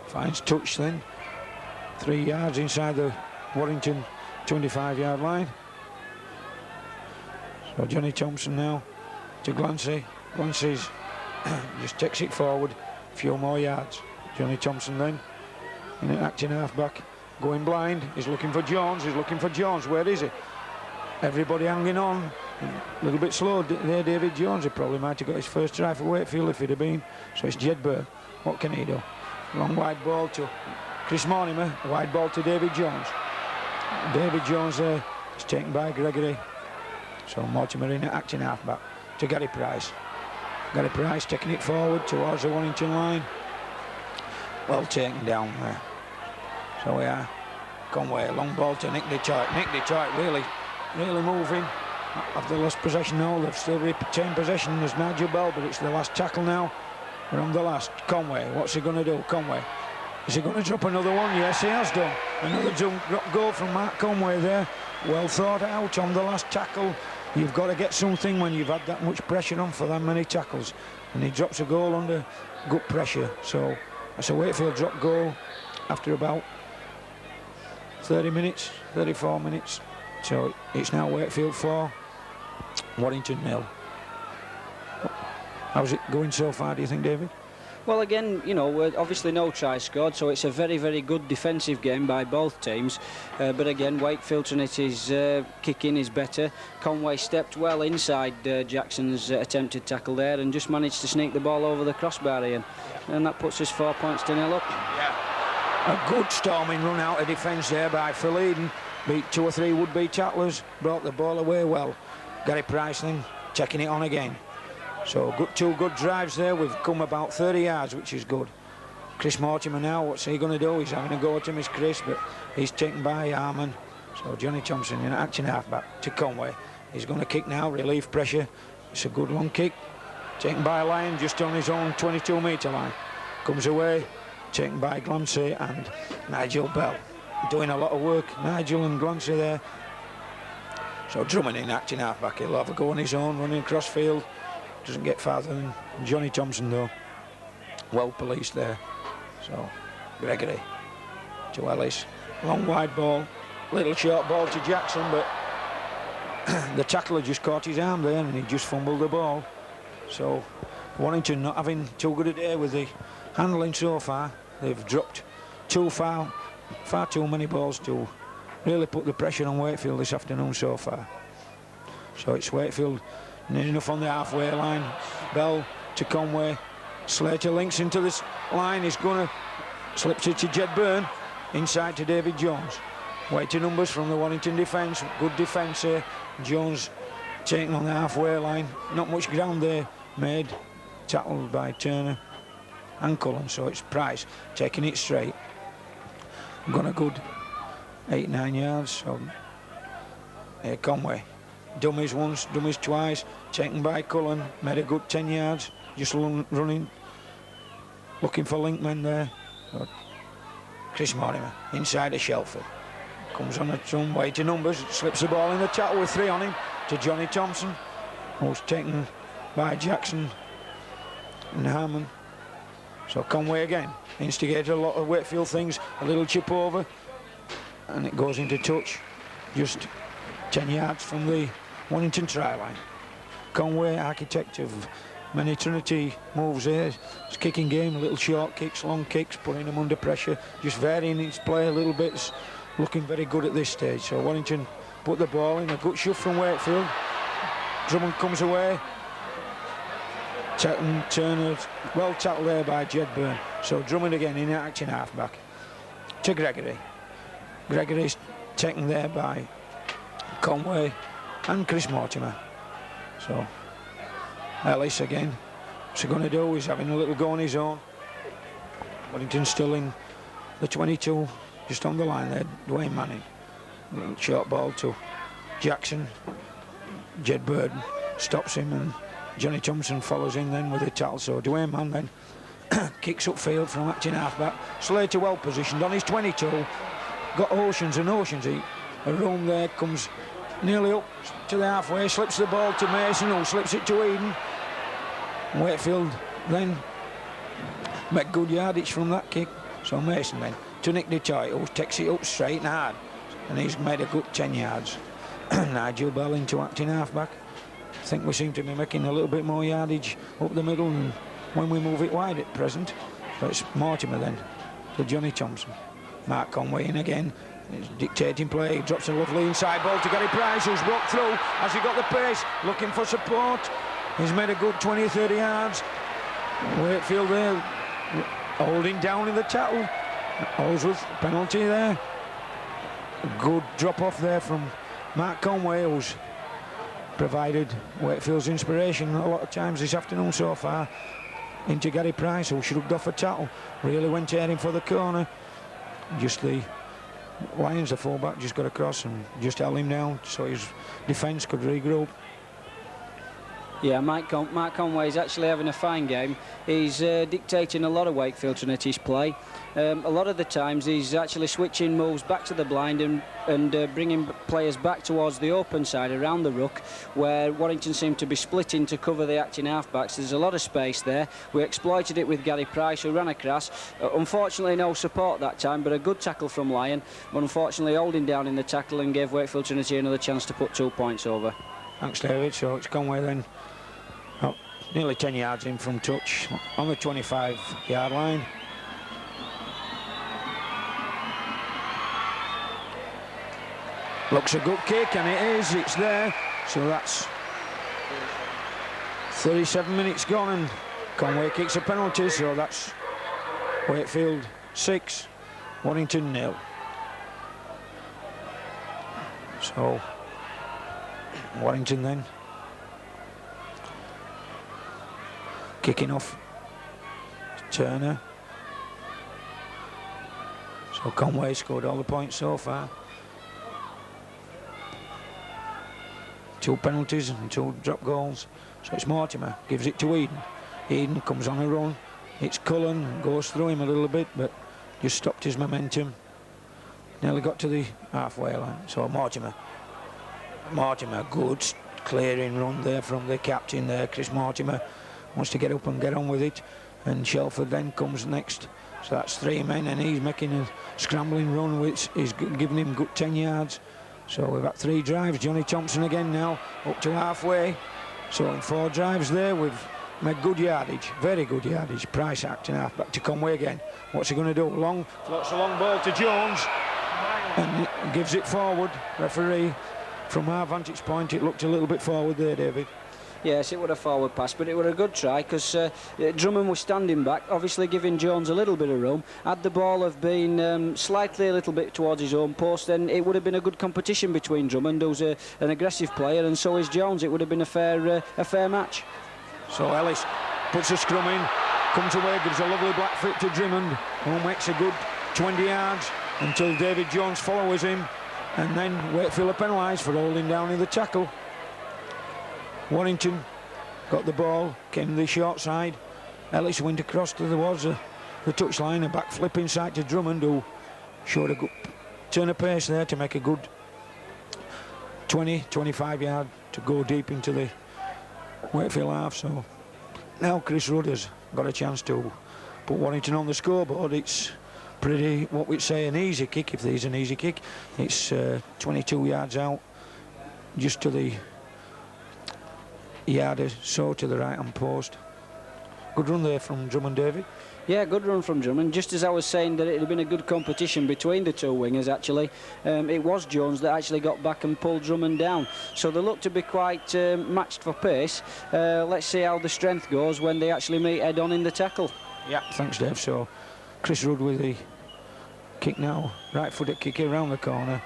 Finds touch then, 3 yards inside the Warrington 25-yard line. So Johnny Thompson now to Glancy. Glancy's just takes it forward a few more yards. Johnny Thompson then in an acting half-back, going blind. He's looking for Jones. He's looking for Jones. Where is he? Everybody hanging on. A little bit slow there, David Jones. He probably might have got his first try for Wakefield if he'd have been. So it's Jed Byrne. What can he do? Long wide ball to Chris Mortimer. Wide ball to David Jones. David Jones there is taken by Gregory. So Mortimer in acting half-back to Gary Price. Gary Price taking it forward towards the Warrington line. Well taken down there. So we are Conway, long ball to Nick Detroit. Nick Detroit really moving. After the last possession now, they've still retained possession. There's Nigel Bell, but it's the last tackle now. We're on the last. Conway, what's he going to do? Conway, is he going to drop another one? Yes, he has done. Another drop goal from Mark Conway there. Well thought out on the last tackle. You've got to get something when you've had that much pressure on for that many tackles. And he drops a goal under good pressure. So that's a Wakefield drop goal after about 30 minutes, 34 minutes. So it's now Wakefield 4, Warrington 0. How's it going so far, do you think, David? Well, again, you know, obviously no try scored, so it's a very, very good defensive game by both teams. But again, Wakefield Trinity's kicking is better. Conway stepped well inside Jackson's attempted tackle there and just managed to sneak the ball over the crossbar, Ian. And that puts us 4 points to 0 up. Yeah. A good storming run out of defence there by Phil Eden. Beat 2 or 3 would-be tacklers, brought the ball away well. Gary Price then taking it on again. So two good drives there. We've come about 30 yards, which is good. Chris Mortimer now, what's he going to do? He's having a go at him, is Chris, but he's taken by Harmon. So Johnny Thompson in action half-back to Conway. He's going to kick now, relief pressure. It's a good long kick. Taken by Lyon, just on his own 22-metre line. Comes away, taken by Glancy and Nigel Bell. Doing a lot of work, Nigel and Glancy there. So Drummond in acting half-back. He'll have a go on his own, running across field. Doesn't get farther than Johnny Thompson, though. Well policed there. So Gregory to Ellis. Long wide ball. Little short ball to Jackson, but the tackler just caught his arm there and he just fumbled the ball. So Warrington not having too good a day with the handling so far. They've dropped far too many balls to really put the pressure on Wakefield this afternoon so far. So it's Wakefield near enough on the halfway line. Bell to Conway. Slater links into this line. He's going to slip it to Jed Byrne. Inside to David Jones. Weighty numbers from the Warrington defence. Good defence here. Jones taken on the halfway line. Not much ground there made. Tackled by Turner and Cullen. So it's Price taking it straight. Gone a good 8-9 yards. So here Conway. Dummies once, dummies twice. Taken by Cullen. Made a good 10 yards. Just running. Looking for linkmen there. So Chris Mortimer inside of Shelford. Comes on a some way to numbers. Slips the ball in the tackle with 3 on him to Johnny Thompson. Who's taken by Jackson and Harmon. So Conway again. Instigated a lot of Wakefield things. A little chip over. And it goes into touch. Just 10 yards from the Warrington try line. Conway, architect of many Trinity moves here. It's kicking game, little short kicks, long kicks, putting them under pressure. Just varying its play a little bit. It's looking very good at this stage. So Warrington put the ball in. A good shove from Wakefield. Drummond comes away. Turner, well tackled there by Jed Byrne. So Drummond again in action halfback to Gregory. Gregory's taken there by Conway and Chris Mortimer. So Ellis again. What's he going to do? He's having a little go on his own. Warrington still in the 22, just on the line there. Dwayne Manning. Little short ball to Jackson. Jed Bird stops him and Johnny Thompson follows in then with a tackle. So Dwayne Manning then kicks upfield from acting halfback. Slater well positioned on his 22. Got oceans and oceans. A room there, comes nearly up to the halfway, slips the ball to Mason, who slips it to Eden. Wakefield then make good yardage from that kick. So Mason then to Nick DeToy, who takes it up straight and hard, and he's made a good 10 yards. Nigel Bell into acting halfback. I think we seem to be making a little bit more yardage up the middle and when we move it wide at present. But it's Mortimer then to Johnny Thompson. Mark Conway in again. He's dictating play. He drops a lovely inside ball to Gary Price, who's walked through. Has he got the pace? Looking for support. He's made a good 20-30 yards. Wakefield there holding down in the tackle. Holsworth penalty there. A good drop off there from Mark Conway, who's provided Wakefield's inspiration a lot of times this afternoon so far. Into Gary Price, who shrugged off a tackle. Really went tearing for the corner. Just the Lions, the fullback, just got across and just held him down so his defence could regroup. Yeah, Mark Conway's actually having a fine game. He's dictating a lot of Wakefield Trinity's play. A lot of the times he's actually switching moves back to the blind and bringing players back towards the open side around the ruck, where Warrington seemed to be splitting to cover the acting halfbacks. There's a lot of space there. We exploited it with Gary Price, who ran across. Unfortunately, no support that time, but a good tackle from Lyon. But unfortunately, holding down in the tackle and gave Wakefield Trinity another chance to put 2 points over. Thanks, David. So it's Conway then. Nearly 10 yards in from touch on the 25-yard line. Looks a good kick, and it is. It's there. So that's 37 minutes gone, and Conway kicks a penalty. So that's Wakefield 6, Warrington 0. So Warrington then kicking off Turner. So Conway scored all the points so far. 2 penalties and 2 drop goals. So it's Mortimer, gives it to Eden. Eden comes on a run. It's Cullen, goes through him a little bit, but just stopped his momentum. Nearly got to the halfway line. So Mortimer, good clearing run there from the captain there. Chris Mortimer wants to get up and get on with it. And Shelford then comes next. So that's 3 men, and he's making a scrambling run, which is giving him good 10 yards. So we've got 3 drives. Johnny Thompson again now, up to halfway. So in 4 drives there, we've made good yardage, very good yardage. Price acting half back to Conway again. What's he going to do? Long, floats a long ball to Jones, and gives it forward. Referee, from our vantage point, it looked a little bit forward there, David. Yes, it was a forward pass, but it was a good try because Drummond was standing back, obviously giving Jones a little bit of room. Had the ball have been slightly a little bit towards his own post, then it would have been a good competition between Drummond, who's an aggressive player, and so is Jones. It would have been a fair match. So Ellis puts a scrum in, comes away, gives a lovely black foot to Drummond, who makes a good 20 yards until David Jones follows him, and then Wakefield are penalised for holding down in the tackle. Warrington got the ball, came to the short side. Ellis went across towards the touchline, a back flip inside to Drummond, who showed a good turn of pace there to make a good 20-25 yard to go deep into the Wakefield half. So now Chris Rudd has got a chance to put Warrington on the scoreboard. It's pretty, what we'd say, an easy kick, if there's an easy kick. It's 22 yards out, just to the yard or so to the right hand post. Good run there from Drummond, David. Yeah, good run from Drummond. Just as I was saying that it had been a good competition between the 2 wingers, actually, it was Jones that actually got back and pulled Drummond down. So they look to be quite matched for pace. Let's see how the strength goes when they actually meet head on in the tackle. Yeah, thanks, Dave. So Chris Rudd with the kick now, right-footed kick around the corner,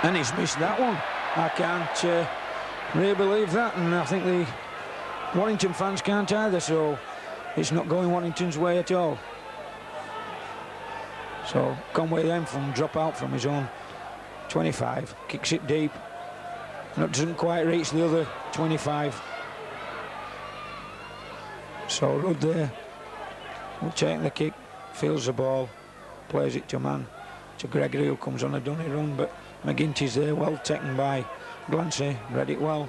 and he's missed that one. I can't really believe that, and I think the Warrington fans can't either, so it's not going Warrington's way at all. So Conway then from drop out from his own 25, kicks it deep, and it doesn't quite reach the other 25. So Rudd there will take the kick, feels the ball, plays it to man, to Gregory, who comes on a dunny run, but McGinty's there, well taken by Glancy, read it well.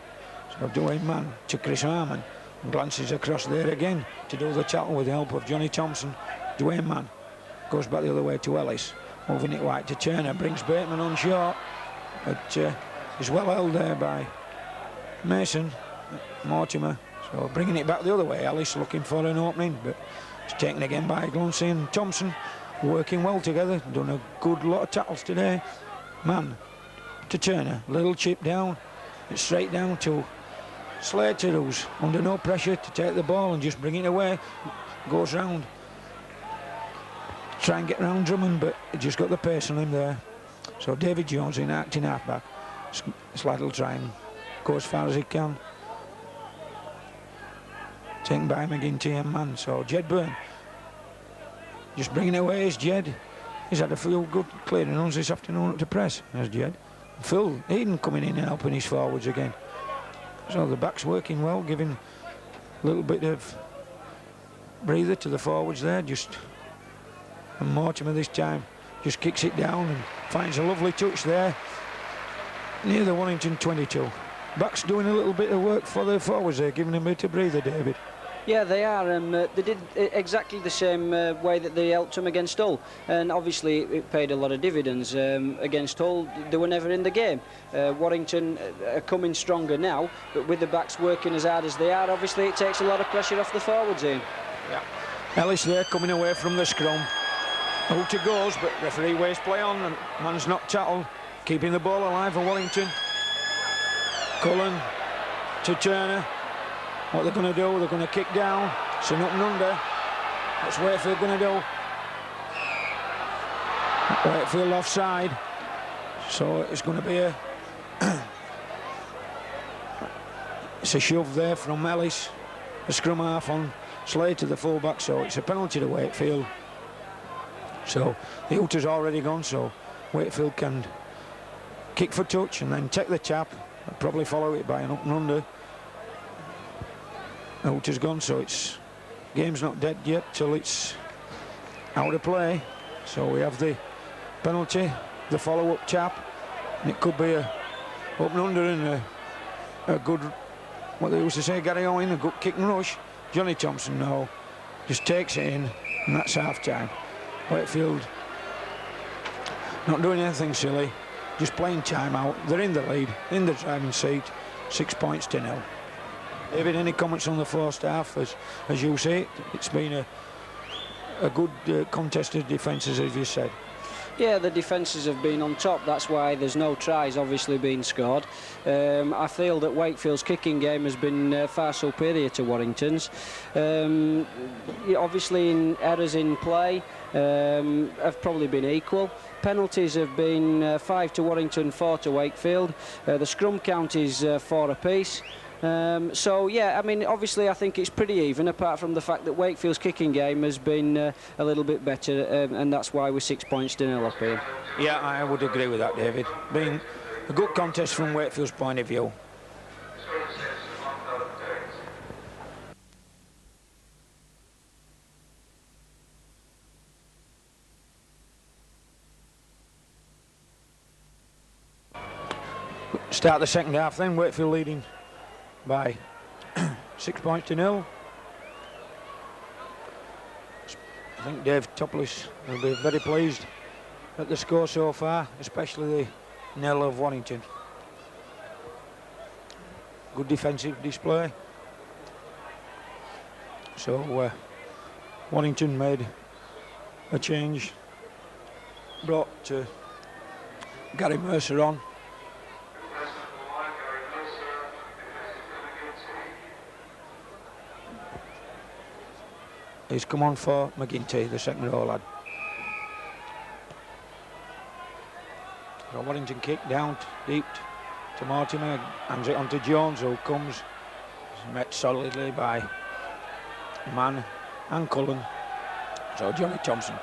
So Dwayne Mann to Chris Harman, and Glancy's across there again to do the tackle with the help of Johnny Thompson. Dwayne Mann goes back the other way to Ellis, moving it wide to Turner, brings Bateman on short, but is well held there by Mason, Mortimer. So bringing it back the other way, Ellis looking for an opening, but it's taken again by Glancy and Thompson, working well together, done a good lot of tackles today. Mann to Turner, little chip down, it's straight down to Slater, who's under no pressure to take the ball and just bring it away. Goes round, try and get round Drummond, but he just got the pace on him there. So David Jones in acting halfback, slight little try and go as far as he can. Taken by McGinty and Mann. So Jed Byrne just bringing it away is Jed. He's had a few good clearing runs this afternoon up to press, as Jed. Phil Eden coming in and helping his forwards again. So the back's working well, giving a little bit of breather to the forwards there. And Mortimer this time just kicks it down and finds a lovely touch there near the Warrington 22. Back's doing a little bit of work for the forwards there, giving them a bit of breather, David. Yeah, they are, and they did exactly the same way that they helped them against Hull, and obviously it paid a lot of dividends. Against Hull, they were never in the game. Warrington are coming stronger now, but with the backs working as hard as they are, obviously it takes a lot of pressure off the forwards in. Yeah. Ellis there coming away from the scrum. Out it goes, but referee waste play on, and man's not tackled, keeping the ball alive for Warrington. Cullen to Turner. What they're going to do, they're going to kick down. It's an up and under. What's Wakefield going to do? Wakefield offside. So it's going to be a It's a shove there from Ellis, the scrum half on Slade to the full-back, so it's a penalty to Wakefield. So the hooter's already gone, so Wakefield can kick for touch and then take the tap and probably follow it by an up and under. The hooter's gone, so it's game's not dead yet till it's out of play. So we have the penalty, the follow-up tap, and it could be a up and under and a good, what they used to say, Gary Owen, a good kick and rush. Johnny Thompson now just takes it in, and that's half-time. Wakefield not doing anything silly, just playing time out. They're in the lead, in the driving seat, 6 points to 0. David, any comments on the first half? As you see it, it's been a good contested defence, as you said. Yeah, the defences have been on top. That's why there's no tries obviously being scored. I feel that Wakefield's kicking game has been far superior to Warrington's. Obviously, in errors in play have probably been equal. Penalties have been 5 to Warrington, 4 to Wakefield. The scrum count is 4 apiece. So yeah, I mean, obviously I think it's pretty even, apart from the fact that Wakefield's kicking game has been a little bit better, and that's why we're 6 points to 0 up here. Yeah, I would agree with that, David. Being a good contest from Wakefield's point of view. Start the second half then, Wakefield leading by 6 points to 0. I think Dave Topless will be very pleased at the score so far, especially the 0 of Warrington. Good defensive display. So Warrington made a change, brought Gary Mercer on. He's come on for McGinty, the second row lad. So Warrington kick down deep to Mortimer, hands it on to Jones, who comes, met solidly by Mann and Cullen. So Johnny Thompson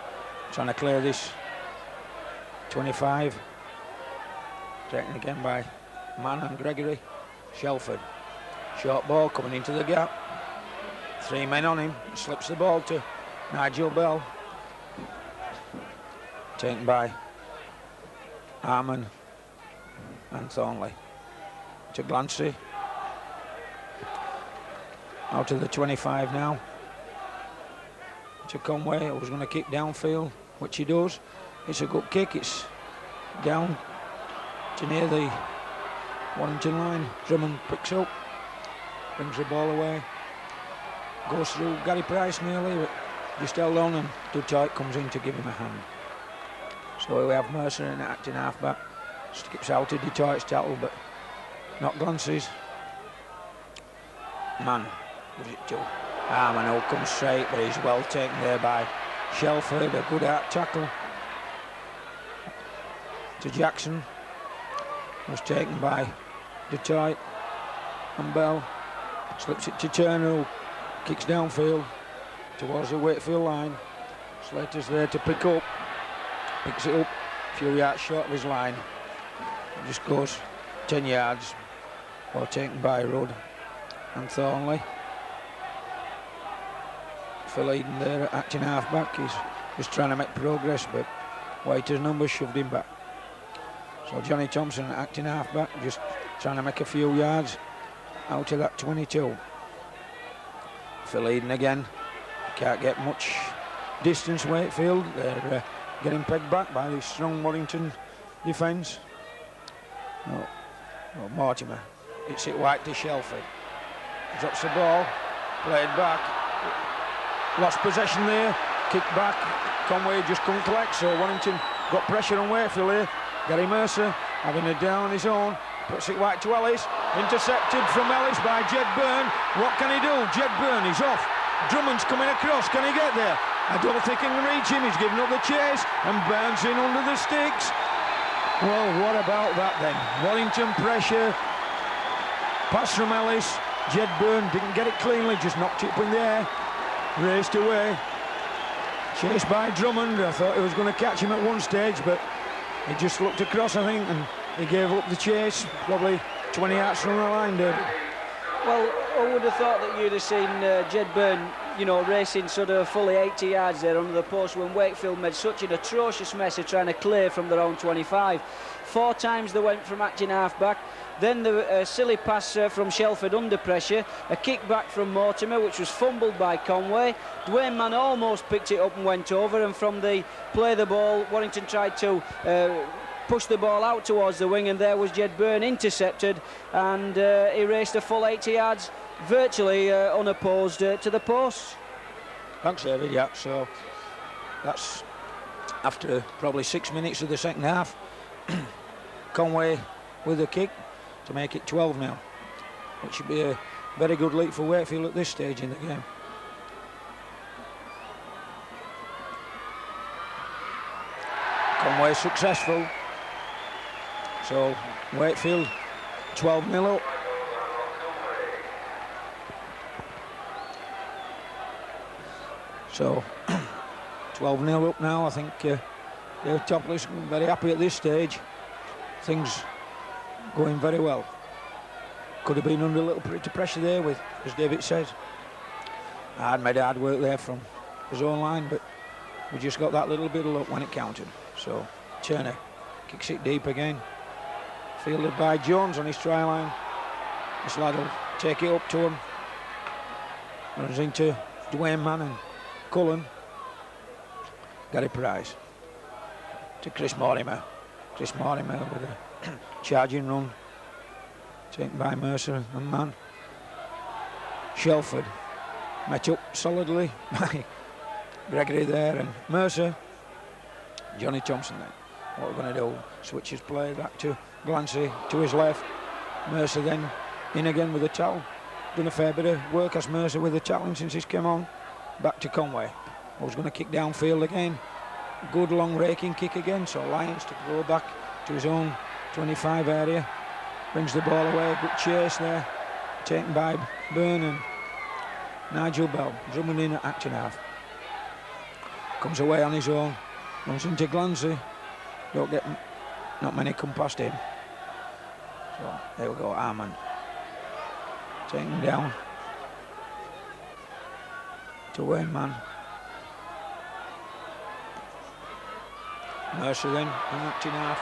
trying to clear this 25, taken again by Mann and Gregory. Shelford, short ball coming into the gap. 3 men on him, slips the ball to Nigel Bell. Taken by Harmon and Thornley. To Glancy. Out to the 25 now. To Conway, who's going to kick downfield, which he does. It's a good kick, it's down to near the Warrington line. Drummond picks up, brings the ball away. Goes through Gary Price nearly, but just held on, and Dutoit comes in to give him a hand. So we have Mercer in acting half-back. Skips out to Dutoit's tackle, but not Glancy's. Mann gives it to Harmon, who comes straight, but he's well taken there by Shelford. A good out tackle to Jackson. Was taken by Dutoit and Bell. Slips it to Turner, who kicks downfield towards the Wakefield line. Slater's there to pick up. Picks it up a few yards short of his line. It just goes 10 yards. Well taken by Rudd and Thornley. Phil Eden there, acting half-back. He's just trying to make progress, but White's number shoved him back. So Johnny Thompson, acting half-back, just trying to make a few yards out of that 22. Phil Eden again, can't get much distance. Wakefield, they're getting pegged back by the strong Warrington defence. No, Mortimer hits it wide to Shelford. Drops the ball, played back, lost possession there, kicked back. Conway just couldn't collect, so Warrington got pressure on Wakefield here. Gary Mercer having a down his own, puts it wide to Ellis, intercepted from Ellis by Jed Byrne. What can he do? Jed Byrne is off. Drummond's coming across, can he get there? I don't think he can reach him, he's giving up the chase, and Byrne's in under the sticks. Well, what about that then? Warrington pressure, pass from Ellis, Jed Byrne didn't get it cleanly, just knocked it up in the air, raced away. Chased by Drummond. I thought he was going to catch him at one stage, but he just looked across, I think, and he gave up the chase, probably 20 yards from the line, David. Well, I would have thought that you'd have seen Jed Byrne, you know, racing sort of fully 80 yards there under the post when Wakefield made such an atrocious mess of trying to clear from their own 25. 4 times they went from acting half-back. Then the silly pass from Shelford under pressure, a kick back from Mortimer, which was fumbled by Conway. Dwayne Mann almost picked it up and went over, and from the play the ball, Warrington tried to push the ball out towards the wing, and there was Jed Byrne intercepted, and he raced a full 80 yards, virtually unopposed to the post. Thanks, David. Yeah, so that's after probably 6 minutes of the second half. Conway with a kick to make it 12 now, which should be a very good lead for Wakefield at this stage in the game. Conway successful, so Wakefield 12-0 up. So 12-0 up now. I think they're topless, very happy at this stage. Things going very well. Could have been under a little bit of pressure there with, as David says. I'd made hard work there from his own line, but we just got that little bit of luck when it counted. So Turner kicks it deep again. Fielded by Jones on his try line. This lad will take it up to him. Runs into Dwayne Mann and Cullen. Gary Price to Chris Mortimer. Chris Mortimer with a charging run taken by Mercer and Mann. Shelford met up solidly by Gregory there and Mercer. Johnny Thompson then. What we're going to do, switch his play back to Glancy to his left. Mercer then in again with a towel. Done a fair bit of work as Mercer with the tackling since he's come on. Back to Conway. Who's going to kick downfield again. Good long raking kick again, so Lyons to go back to his own 25 area. Brings the ball away, good chase there. Taken by Byrne and Nigel Bell. Drummond in at acting half. Comes away on his own. Runs into Glancy. Don't get, not many come past him. So there we go, Armand. Taken down. To Wayne Mann. Mercer then, in acting half.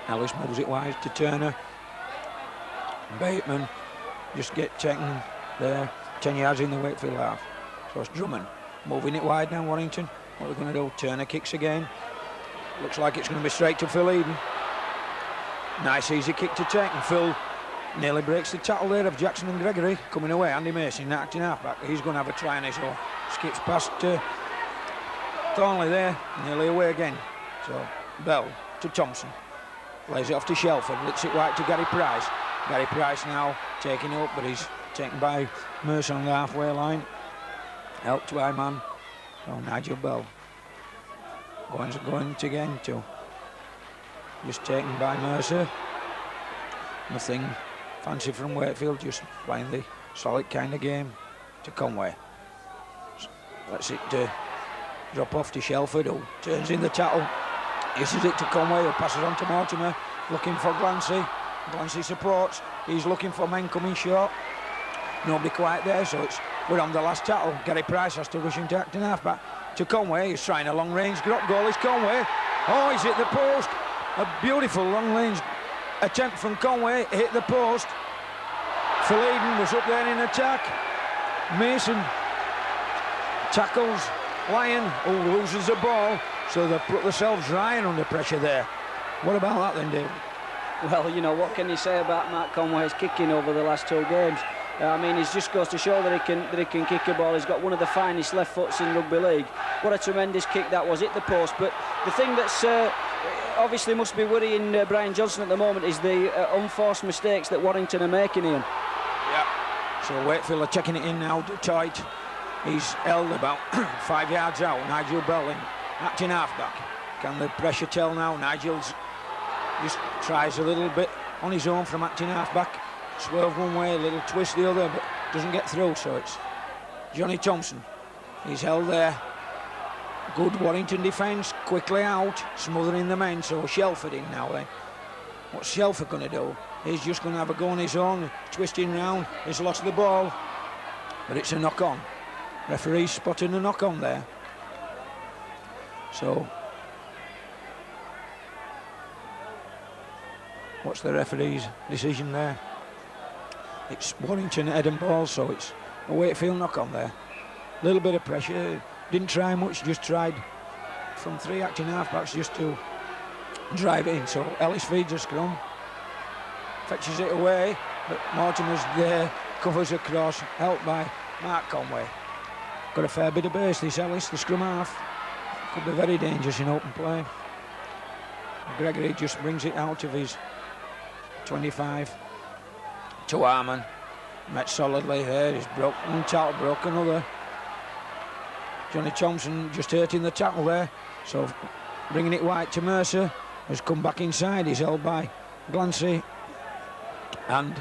Ellis moves it wide to Turner. Bateman just get taken there, 10 yards in the Wakefield half. So it's Drummond moving it wide now, Warrington. What are they going to do? Turner kicks again. Looks like it's going to be straight to Phil Eden. Nice easy kick to take, and Phil nearly breaks the tackle there of Jackson and Gregory. Coming away, Andy Mason acting half back. He's going to have a try on his own. Skips past Thornley there, nearly away again. So Bell to Thompson. Lays it off to Shelford, licks it wide to Gary Price. Gary Price now taking it up, but he's taken by Mercer on the halfway line. Helped by man. So Nigel Bell going again to just taken by Mercer. Nothing fancy from Wakefield, just playing the solid kind of game to Conway. Lets it drop off to Shelford, who turns in the tackle. Uses it to Conway, who passes on to Mortimer, looking for Glancy. Glancy supports, he's looking for men coming short. Nobody quite there, so we're on the last tackle. Gary Price has to rush into acting half back to Conway. He's trying a long range drop goal. Is Conway. Oh, he's hit the post. A beautiful long range attempt from Conway, hit the post. Phil Eden was up there in attack. Mason tackles Lyon, who loses the ball, so they've put themselves Ryan under pressure there. What about that then, David? Well, you know, what can you say about Mark Conway's kicking over the last 2 games? I mean, it just goes to show that he can kick a ball. He's got one of the finest left foots in rugby league. What a tremendous kick that was, hit the post. But the thing that's obviously must be worrying Brian Johnson at the moment is the unforced mistakes that Warrington are making, Ian. Yeah. So Wakefield are checking it in now, tight. He's held about 5 yards out. Nigel Bell in acting halfback. Can the pressure tell now? Nigel's just tries a little bit on his own from acting half-back. Swerve one way, a little twist the other, but doesn't get through, so it's Johnny Thompson. He's held there. Good Warrington defence, quickly out, smothering the men, so Shelford in now then. What's Shelford going to do? He's just going to have a go on his own, twisting round. He's lost the ball, but it's a knock-on. Referee spotting a knock-on there. So, what's the referee's decision there? It's Warrington head and ball, so it's a Wakefield knock-on there. A little bit of pressure, didn't try much, just tried from 3 acting half-backs just to drive it in. So Ellis feeds a scrum, fetches it away, but Mortimer's there, covers across, helped by Mark Conway. Got a fair bit of base, this Ellis, the scrum half. Could be very dangerous in open play. Gregory just brings it out of his 25 to Harman. Met solidly there, he's broke one tackle, broke another. Johnny Thompson just hurting the tackle there, so bringing it wide to Mercer, has come back inside, he's held by Glancy and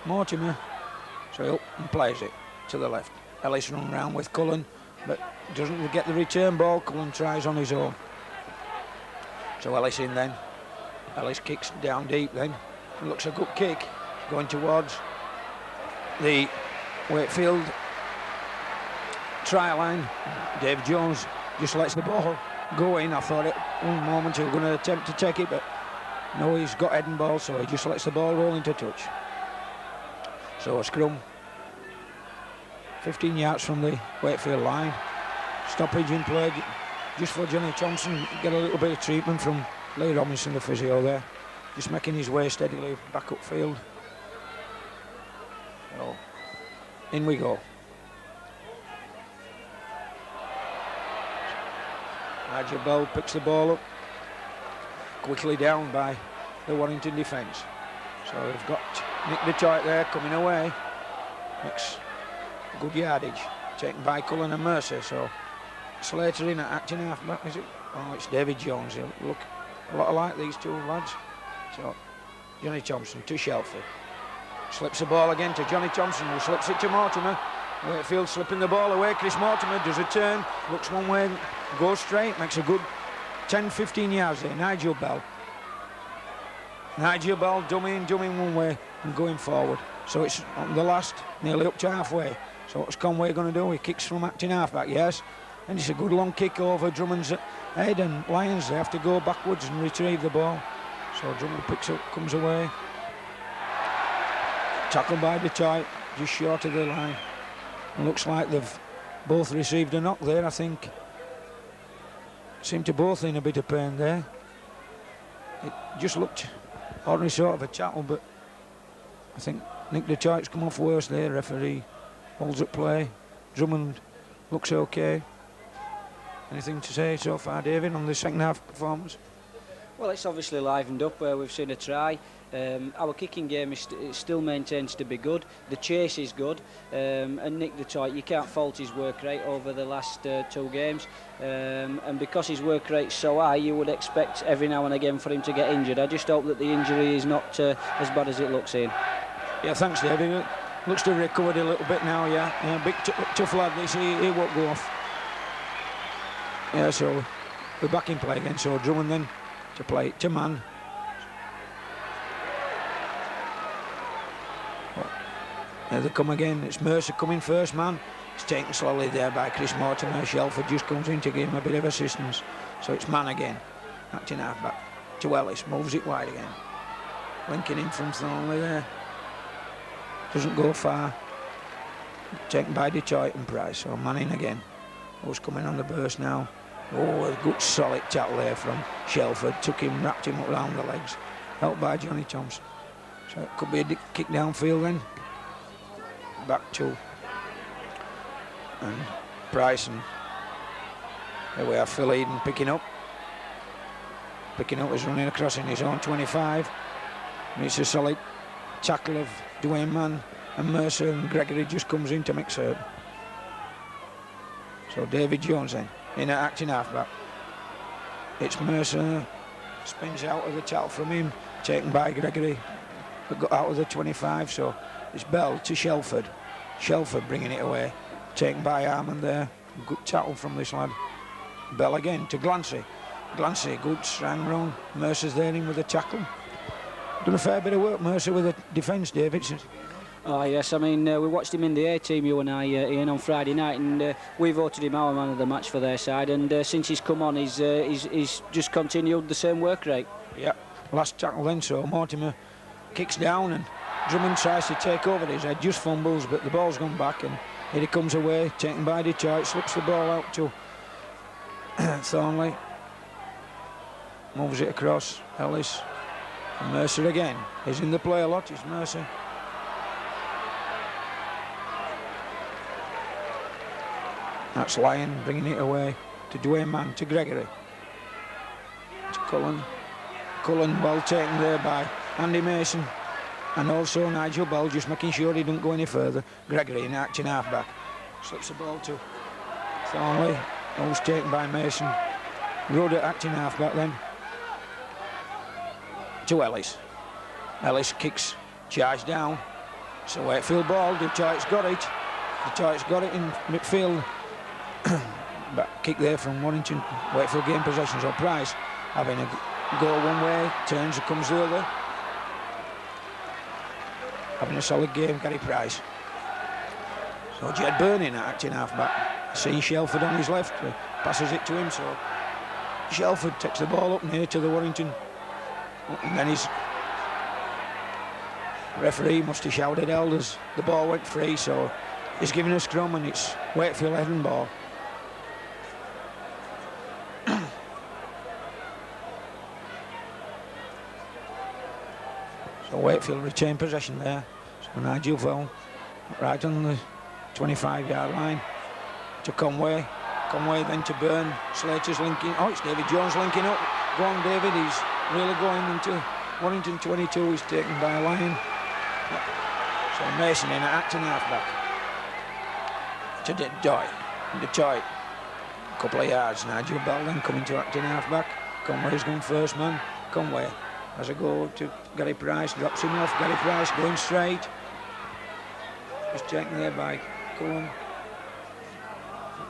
Mortimer, so he up and plays it to the left. Ellis run round with Cullen, but doesn't get the return ball. Cullen tries on his own, so Ellis in then. Ellis kicks down deep then, it looks a good kick, going towards the Wakefield try line. Dave Jones just lets the ball go in. I thought at one moment he was going to attempt to take it, but no, he's got head and ball, so he just lets the ball roll into touch. So a scrum 15 yards from the Wakefield line. Stoppage in play just for Johnny Thompson. Get a little bit of treatment from Lee Robinson, the physio there, just making his way steadily back upfield. So in we go. Nigel Bell picks the ball up, quickly down by the Warrington defence. So we've got Nick Detroit there coming away. Makes good yardage, taken by Cullen and Mercer. So Slater in at acting half-back, is it? Oh, it's David Jones. He'll look a lot alike, these two lads. So Johnny Thompson to Shelford. Slips the ball again to Johnny Thompson, who slips it to Mortimer. Wakefield slipping the ball away. Chris Mortimer does a turn, looks one way, goes straight, makes a good 10-15 yards there. Nigel Bell dummying one way and going forward. So it's on the last, nearly up to halfway. So what's Conway going to do? He kicks from acting half-back, yes. And it's a good long kick over Drummond's head, and Lions, they have to go backwards and retrieve the ball. So Drummond picks up, comes away. Tackled by Detroit, just short of the line. And looks like they've both received a knock there, I think. Seemed to both in a bit of pain there. It just looked ordinary sort of a tackle, but I think Nick Detroit's come off worse there. Referee holds up play. Drummond looks okay. Anything to say so far, David, on the second half performance? Well, it's obviously livened up. We've seen a try. Our kicking game is it still maintains to be good. The chase is good, and Nick Detroit, you can't fault his work rate over the last 2 games, and because his work rate's so high, you would expect every now and again for him to get injured. I just hope that the injury is not as bad as it looks in. Yeah, thanks, David. Looks to have recovered a little bit now, yeah. Big tough lad this, he won't go off. Yeah, so we're back in play again, so Drummond then to play to man. There they come again. It's Mercer coming first man. It's taken slowly there by Chris Mortimer. Shelford just comes in to give him a bit of assistance. So it's man again. Acting half-back to Ellis. Moves it wide again. Linking in from Thornley there. Doesn't go far. Taken by Detroit and Price. So man in again. Who's coming on the burst now? Oh, a good solid tackle there from Shelford. Took him, wrapped him up round the legs. Helped by Johnny Thompson. So it could be a kick downfield then. Back to and Price, and there we are, Phil Eden picking up is running across in his own 25, and it's a solid tackle of Dwayne Mann and Mercer, and Gregory just comes in to make certain. So David Jones then in at acting halfback. It's Mercer spins out of the tackle from him, taken by Gregory, but got out of the 25, so it's Bell to Shelford. Shelford bringing it away, taken by Armand there. Good tackle from this lad. Bell again to Glancy. Glancy, good strong run. Mercer's there in with a tackle. Done a fair bit of work, Mercer, with the defence, David. Oh yes, I mean we watched him in the A team, you and I, Ian, on Friday night, and we voted him our man of the match for their side. And since he's come on, he's just continued the same work rate. Yeah, last tackle then, so Mortimer kicks down and Drummond tries to take over his head, just fumbles, but the ball's gone back and here he comes away, taken by Detroit, slips the ball out to Thornley, moves it across, Ellis, and Mercer again. He's in the play a lot, it's Mercer. That's Lyon bringing it away to Dwayne Mann, to Gregory, to Cullen. Cullen well taken there by Andy Mason, and also Nigel Bell just making sure he don't go any further. Gregory in acting half-back, slips the ball to Thornley, who's taken by Mason. Rhoda acting half-back then to Ellis. Ellis kicks, charge down. So Wakefield ball, Detroit's got it. Detroit's got it in midfield. Back kick there from Warrington. Wakefield gain possession, so Price having a go one way, turns and comes the other. Having a solid game, Gary Price. So Jed Burning acting half-back. Seeing Shelford on his left, passes it to him, so Shelford takes the ball up near to the Warrington. And then his referee must have shouted elders. The ball went free, so he's giving a scrum and it's Wakefield heading ball. So Wakefield retain possession there. So Nigel fell right on the 25-yard line to Conway. Conway then to Byrne. Slater's linking. Oh, it's David Jones linking up. Go on, David. He's really going into Warrington 22. He's taken by Lyon. So Mason in acting halfback to Detroit. Detroit. A couple of yards. Nigel Bell then coming to acting halfback. Conway's going first man. Conway has a go to Gary Price, drops him off. Gary Price going straight. Just taken there by Cullen.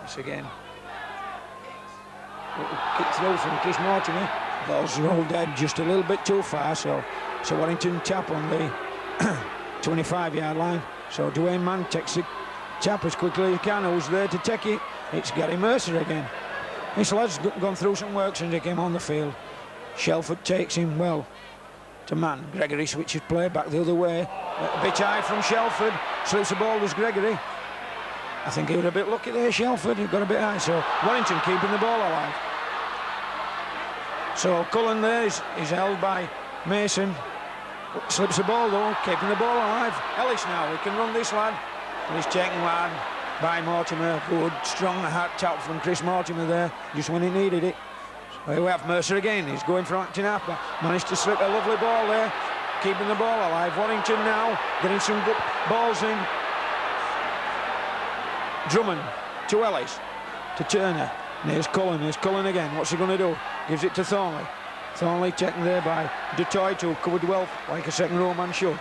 This again. Kick through from Chris Mortimer. Ball's rolled dead just a little bit too far, so Warrington tap on the 25-yard line. So Dwayne Mann takes the tap as quickly as he can. Who's there to take it? It's Gary Mercer again. This lad's gone through some work since he came on the field. Shelford takes him well to Mann. Gregory switches play back the other way. A bit high from Shelford. Slips the ball as Gregory. I think he was a bit lucky there, Shelford. He got a bit high, so Warrington keeping the ball alive. So Cullen there is held by Mason. Slips the ball though, keeping the ball alive. Ellis now, he can run this lad. And he's taken wide by Mortimer. Good, strong hard tap from Chris Mortimer there, just when he needed it. So here we have Mercer again, he's going for acting halfback. Managed to slip a lovely ball there, keeping the ball alive. Warrington now, getting some good balls in. Drummond to Ellis, to Turner. And here's Cullen again. What's he going to do? Gives it to Thornley. Thornley taken there by Detroit, who covered well like a second row man should.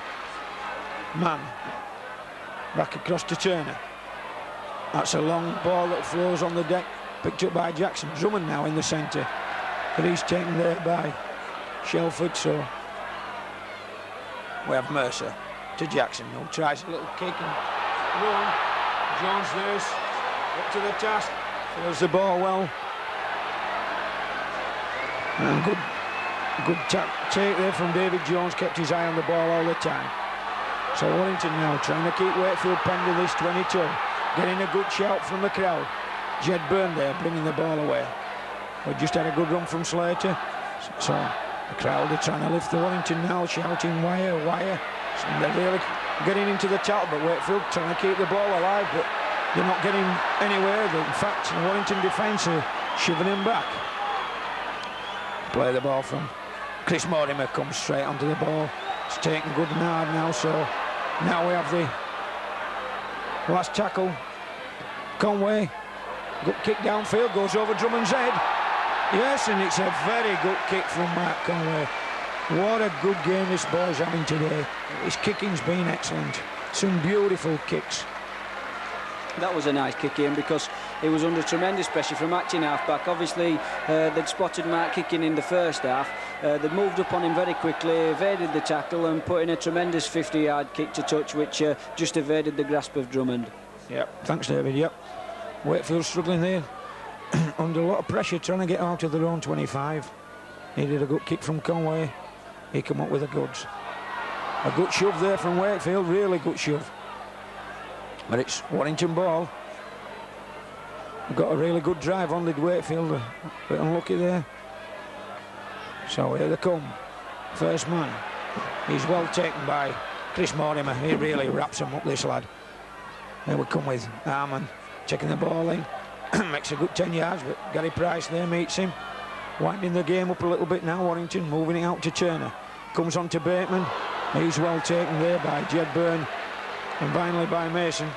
Mann back across to Turner. That's a long ball that flows on the deck, picked up by Jackson. Drummond now in the centre, but he's taken there by Shelford. So we have Mercer to Jackson, who tries a little kick and run. Jones there, up to the task, throws the ball well. And good take there from David Jones, kept his eye on the ball all the time. So Warrington now trying to keep Wakefield penned to this 22. Getting a good shout from the crowd. Jed Byrne there bringing the ball away. We just had a good run from Slater. So the crowd are trying to lift the Warrington now, shouting wire, wire. So they're really getting into the tackle, but Wakefield trying to keep the ball alive, but they're not getting anywhere. In fact, the Warrington defence are shoving him back. Play the ball from Chris Mortimer, comes straight onto the ball. It's taken good and hard now, so now we have the last tackle. Conway, good kick downfield, goes over Drummond's head. Yes, and it's a very good kick from Mark Conway. What a good game this boy's having today. His kicking's been excellent. Some beautiful kicks. That was a nice kick in because he was under tremendous pressure from acting half-back. Obviously, they'd spotted Mark kicking in the first half. They'd moved up on him very quickly, evaded the tackle and put in a tremendous 50-yard kick to touch, which just evaded the grasp of Drummond. Yep, thanks, David. Yep. Wakefield struggling there. Under a lot of pressure, trying to get out of their own 25. Needed a good kick from Conway. He come up with the goods. A good shove there from Wakefield, really good shove. But it's Warrington ball. Got a really good drive on did Wakefield. A bit unlucky there. So here they come. First man. He's well taken by Chris Mortimer. He really wraps him up, this lad. Here we come with Arman checking the ball in. Makes a good 10 yards, but Gary Price there meets him. Winding the game up a little bit now, Warrington, moving it out to Turner. Comes on to Bateman. He's well taken there by Jed Byrne. And finally by Mason.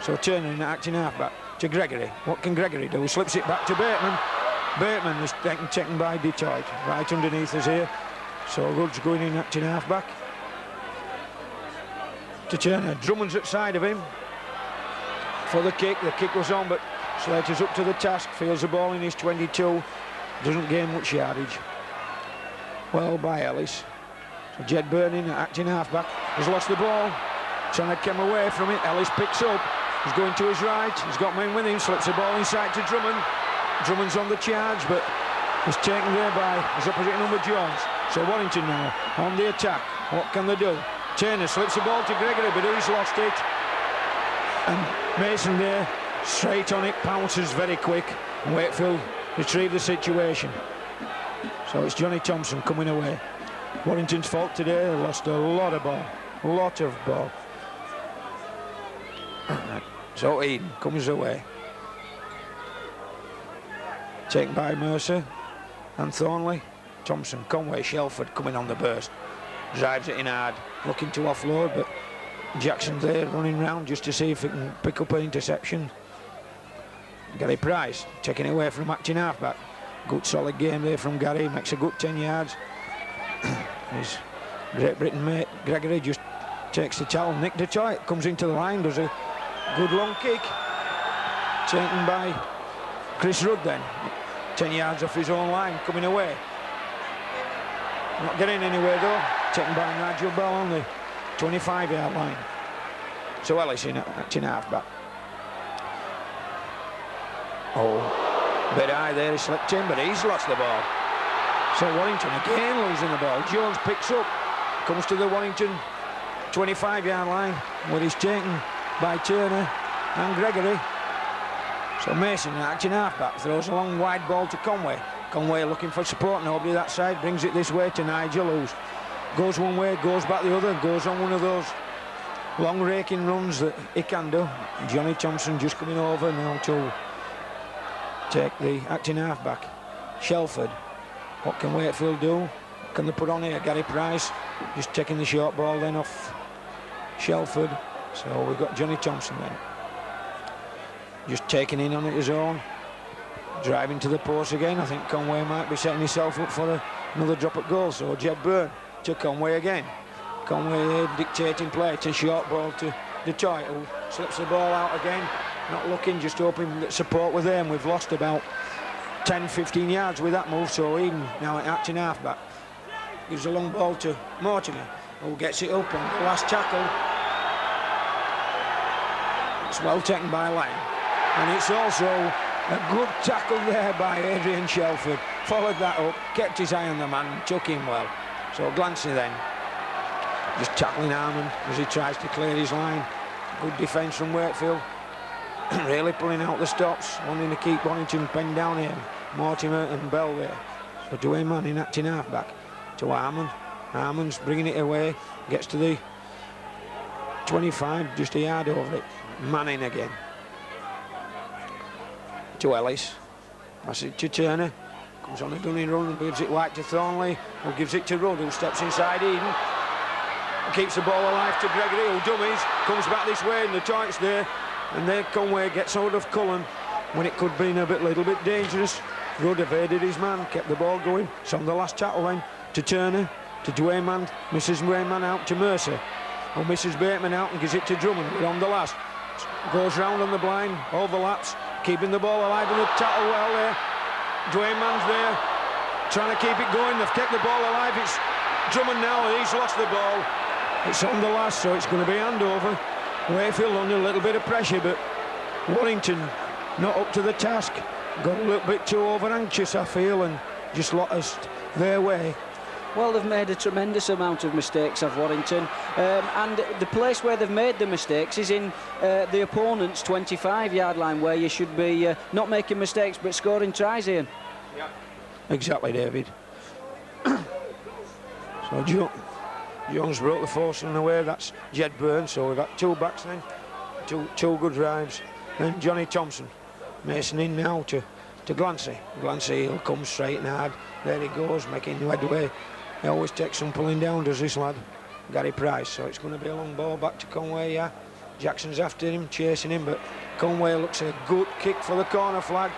So Turner in the acting halfback to Gregory. What can Gregory do? Slips it back to Bateman. Bateman is taken by Detroit. Right underneath us here. So Rudd's going in acting halfback. To Turner. Drummond's at side of him. For the kick. The kick was on, but Slater's up to the task. Feels the ball in his 22. Doesn't gain much yardage. Well by Ellis. So Jed Byrne in acting halfback. Has lost the ball. Trying to come away from it. Ellis picks up. He's going to his right. He's got men with him. Slips the ball inside to Drummond. Drummond's on the charge, but he's taken there by his opposite number Jones. So Warrington now on the attack. What can they do? Turner slips the ball to Gregory, but he's lost it. And Mason there, straight on it, pounces very quick. And Wakefield retrieve the situation. So it's Johnny Thompson coming away. Warrington's fault today. They lost a lot of ball. A lot of ball. So Eden comes away. Taken by Mercer and Thornley. Thompson, Conway, Shelford coming on the burst. Drives it in hard, looking to offload, but Jackson there running round just to see if he can pick up an interception. Gary Price taking it away from acting halfback. Good solid game there from Gary, makes a good 10 yards. His Great Britain mate Gregory just takes the towel. Nick Detroit comes into the line, does a good long kick. Taken by Chris Rudd then. 10 yards off his own line, coming away. Not getting anywhere though. Taken by Nigel Bell on the 25-yard line. So Ellis in acting halfback. Oh, bit high there, he slipped in, but he's lost the ball. So Warrington again losing the ball. Jones picks up, comes to the Warrington 25-yard line, where he's taken by Turner and Gregory. So Mason, acting halfback, throws a long wide ball to Conway. Conway looking for support, nobody that side, brings it this way to Nigel, who goes one way, goes back the other, goes on one of those long raking runs that he can do. Johnny Thompson just coming over now to take the acting halfback. Shelford, what can Wakefield do? What can they put on here? Gary Price just taking the short ball then off Shelford. So we've got Johnny Thompson then. Just taking in on it his own. Driving to the post again. I think Conway might be setting himself up for another drop at goal. So Jed Byrne to Conway again. Conway dictating play to short ball to Detroit, who slips the ball out again. Not looking, just hoping that support with them. We've lost about 10-15 yards with that move. So Eden now acting halfback. Gives a long ball to Mortimer, who gets it up on the last tackle. It's well taken by Lang. And it's also a good tackle there by Adrian Shelford. Followed that up, kept his eye on the man, took him well. So Glancy then, just tackling Arman as he tries to clear his line. Good defence from Wakefield. Really pulling out the stops, wanting to keep Warrington penned down here. Mortimer and Bell there. So Dwayne Manning acting halfback to Arman. Arman's bringing it away, gets to the 25, just a yard over it. Manning again. To Ellis. Pass it to Turner. Comes on a gunning run, gives it wide to Thornley, who gives it to Rudd, who steps inside Eden. Keeps the ball alive to Gregory, who dummies. Comes back this way, and the Detroit's there. And there Conway gets hold of Cullen when it could be a little bit dangerous. Rudd evaded his man, kept the ball going. It's on the last tackle then to Turner, to Dwayne Man, misses Dwayne Man out to Mercer, who misses Bateman out and gives it to Drummond. We're on the last. Goes round on the blind, overlaps, keeping the ball alive in the tackle well there. Dwayne Man's there, trying to keep it going. They've kept the ball alive. It's Drummond now, he's lost the ball. It's on the last, so it's going to be handover. Wakefield under a little bit of pressure, but Warrington not up to the task. Got a little bit too over anxious, I feel, and just lost their way. Well, they've made a tremendous amount of mistakes, have Warrington, and the place where they've made the mistakes is in the opponent's 25-yard line, where you should be not making mistakes but scoring tries, Ian. Yeah. Exactly, David. So Jones broke the force in the way. That's Jed Byrne. So we've got two backs then, two good drives. Then Johnny Thompson, Mason in now to Glancy. Glancy, he'll come straight and hard. There he goes, making headway. He always takes some pulling down, does this lad, Gary Price. So it's going to be a long ball back to Conway. Yeah, Jackson's after him, chasing him, but Conway looks a good kick for the corner flag.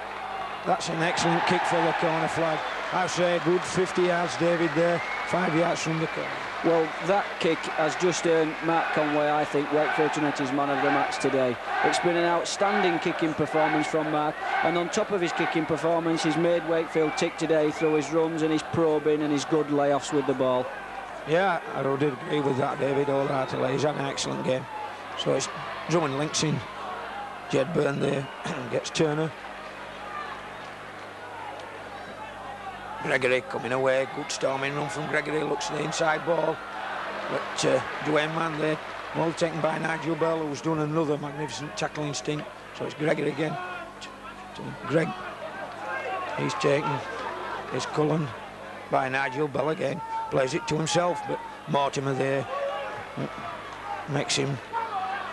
That's an excellent kick for the corner flag. I'd say a good 50 yards, David, there, 5 yards from the corner. Well, that kick has just earned Mark Conway, I think, Wakefield Trinity's man of the match today. It's been an outstanding kicking performance from Mark, and on top of his kicking performance, he's made Wakefield tick today through his runs and his probing and his good layoffs with the ball. Yeah, I would agree with that, David, wholeheartedly. He's had an excellent game. So it's Drummond links in. Jed Byrne there, gets Turner. Gregory coming away, good storming run from Gregory, looks at the inside ball. But Dwayne Man there, well taken by Nigel Bell, who's done another magnificent tackling stint. So it's Gregory again. To Greg. He's taken. It's Cullen by Nigel Bell again. Plays it to himself, but Mortimer there makes him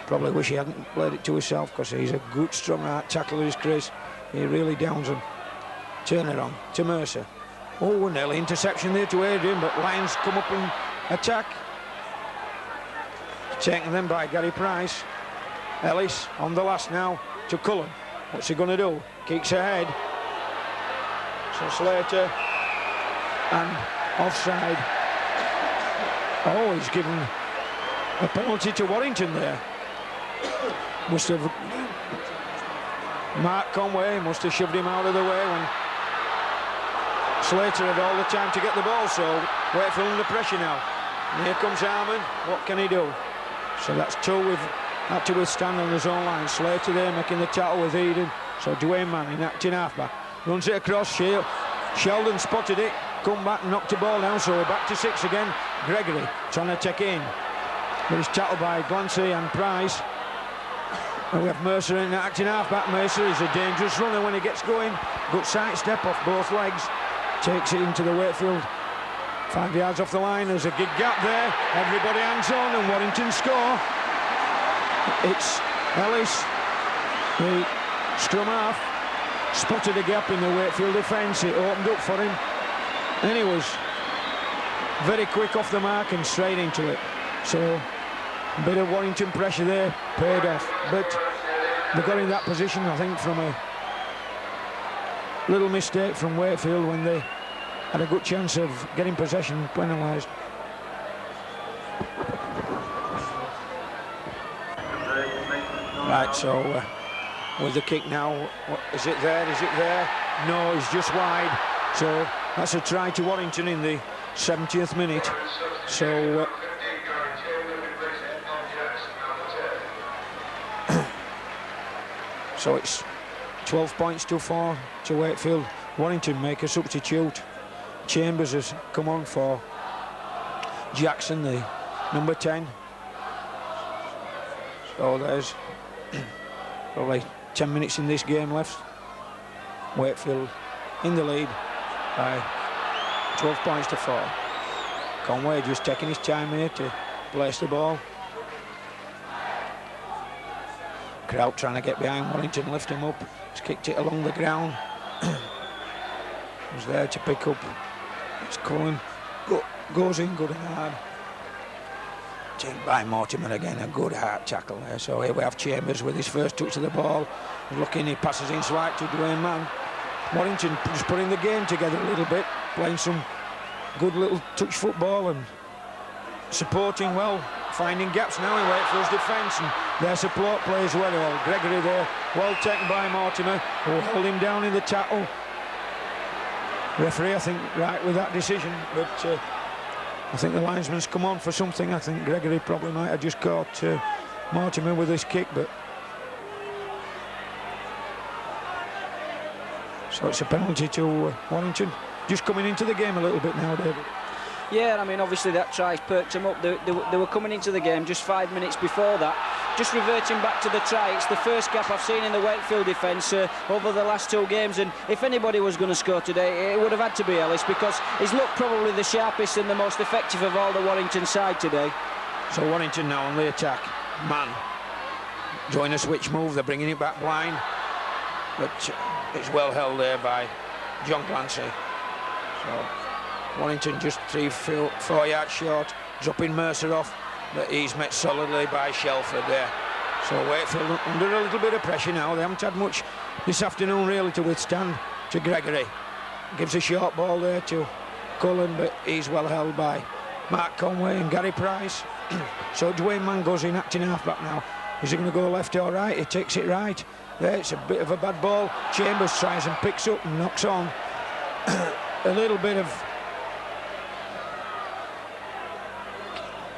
probably wish he hadn't played it to himself, because he's a good, strong heart tackler, is Chris. He really downs him. Turner on to Mercer. Oh, an early interception there to Adrian, but Lions come up and attack. Taken then by Gary Price. Ellis on the last now to Cullen. What's he going to do? Kicks ahead. So Slater and offside. Oh, he's given a penalty to Warrington there. Must have Mark Conway must have shoved him out of the way when Slater had all the time to get the ball. So Wakefield under pressure now. And here comes Harmon. What can he do? So that's two we've had to withstand on his own line. Slater there making the tackle with Eden. So Dwayne Man in acting halfback. Runs it across. Sheldon spotted it. Come back and knocked the ball down. So we're back to 6 again. Gregory trying to take in. But he's tackled by Glancy and Price. And we have Mercer in acting halfback. Mercer is a dangerous runner when he gets going. Good side step off both legs. Takes it into the Wakefield. 5 yards off the line. There's a big gap there. Everybody hands on and Warrington score. It's Ellis, the scrum half, spotted a gap in the Wakefield defence. It opened up for him. And he was very quick off the mark and straight into it. So a bit of Warrington pressure there paid off. But they got in that position, I think, from a little mistake from Wakefield when they had a good chance of getting possession penalised. Right, so with the kick now, is it there? Is it there? No, it's just wide. So that's a try to Warrington in the 70th minute. So so it's 12 points to 4 to Wakefield. Warrington make a substitute. Chambers has come on for Jackson, the number 10. So there's probably 10 minutes in this game left. Wakefield in the lead by 12 points to 4. Conway just taking his time here to place the ball. Crowd trying to get behind Warrington, lift him up. He's kicked it along the ground. Was there to pick up. It's Cullen. Goes in good and hard. Taken by Mortimer again, a good hard tackle there. So here we have Chambers with his first touch of the ball. Looking, he passes in slight to Dwayne Man. Warrington just putting the game together a little bit, playing some good little touch football and supporting well, finding gaps now in Wakefield's defence, and their support plays well. Gregory there, well taken by Mortimer, who will hold him down in the tackle. Referee, I think, right with that decision, but I think the linesman's come on for something. I think Gregory probably might have just caught Mortimer with his kick, but so it's a penalty to Warrington. Just coming into the game a little bit now, David. Yeah, I mean, obviously that try's perked them up. They were coming into the game just 5 minutes before that. Just reverting back to the try, it's the first gap I've seen in the Wakefield defence over the last 2 games, and if anybody was going to score today, it would have had to be Ellis, because he's looked probably the sharpest and the most effective of all the Warrington side today. So Warrington now on the attack. Man, join a switch move, they're bringing it back blind, but it's well held there by John Clancy. So Warrington just 3-4 yards short, dropping Mercer off, but he's met solidly by Shelford there. So Wakefield under a little bit of pressure now. They haven't had much this afternoon really to withstand to Gregory. Gives a short ball there to Cullen, but he's well held by Mark Conway and Gary Price. So Dwayne Mann goes in acting half-back now. Is he going to go left or right? He takes it right. There, it's a bit of a bad ball. Chambers tries and picks up and knocks on. A little bit of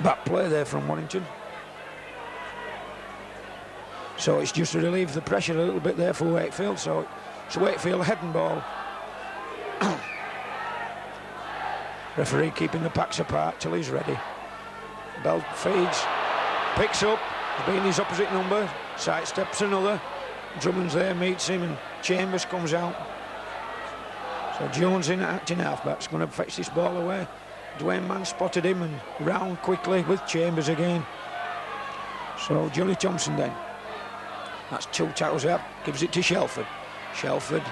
back play there from Warrington. So it's just to relieve the pressure a little bit there for Wakefield. So it's Wakefield heading ball. Referee keeping the packs apart till he's ready. Bell feeds, picks up, being his opposite number, sidesteps another. Drummond's there, meets him, and Chambers comes out. So Jones in acting halfback's going to fetch this ball away. Dwayne Mann spotted him and round quickly with Chambers again. So Johnny Thompson then. That's 2 tackles up, gives it to Shelford. Shelford,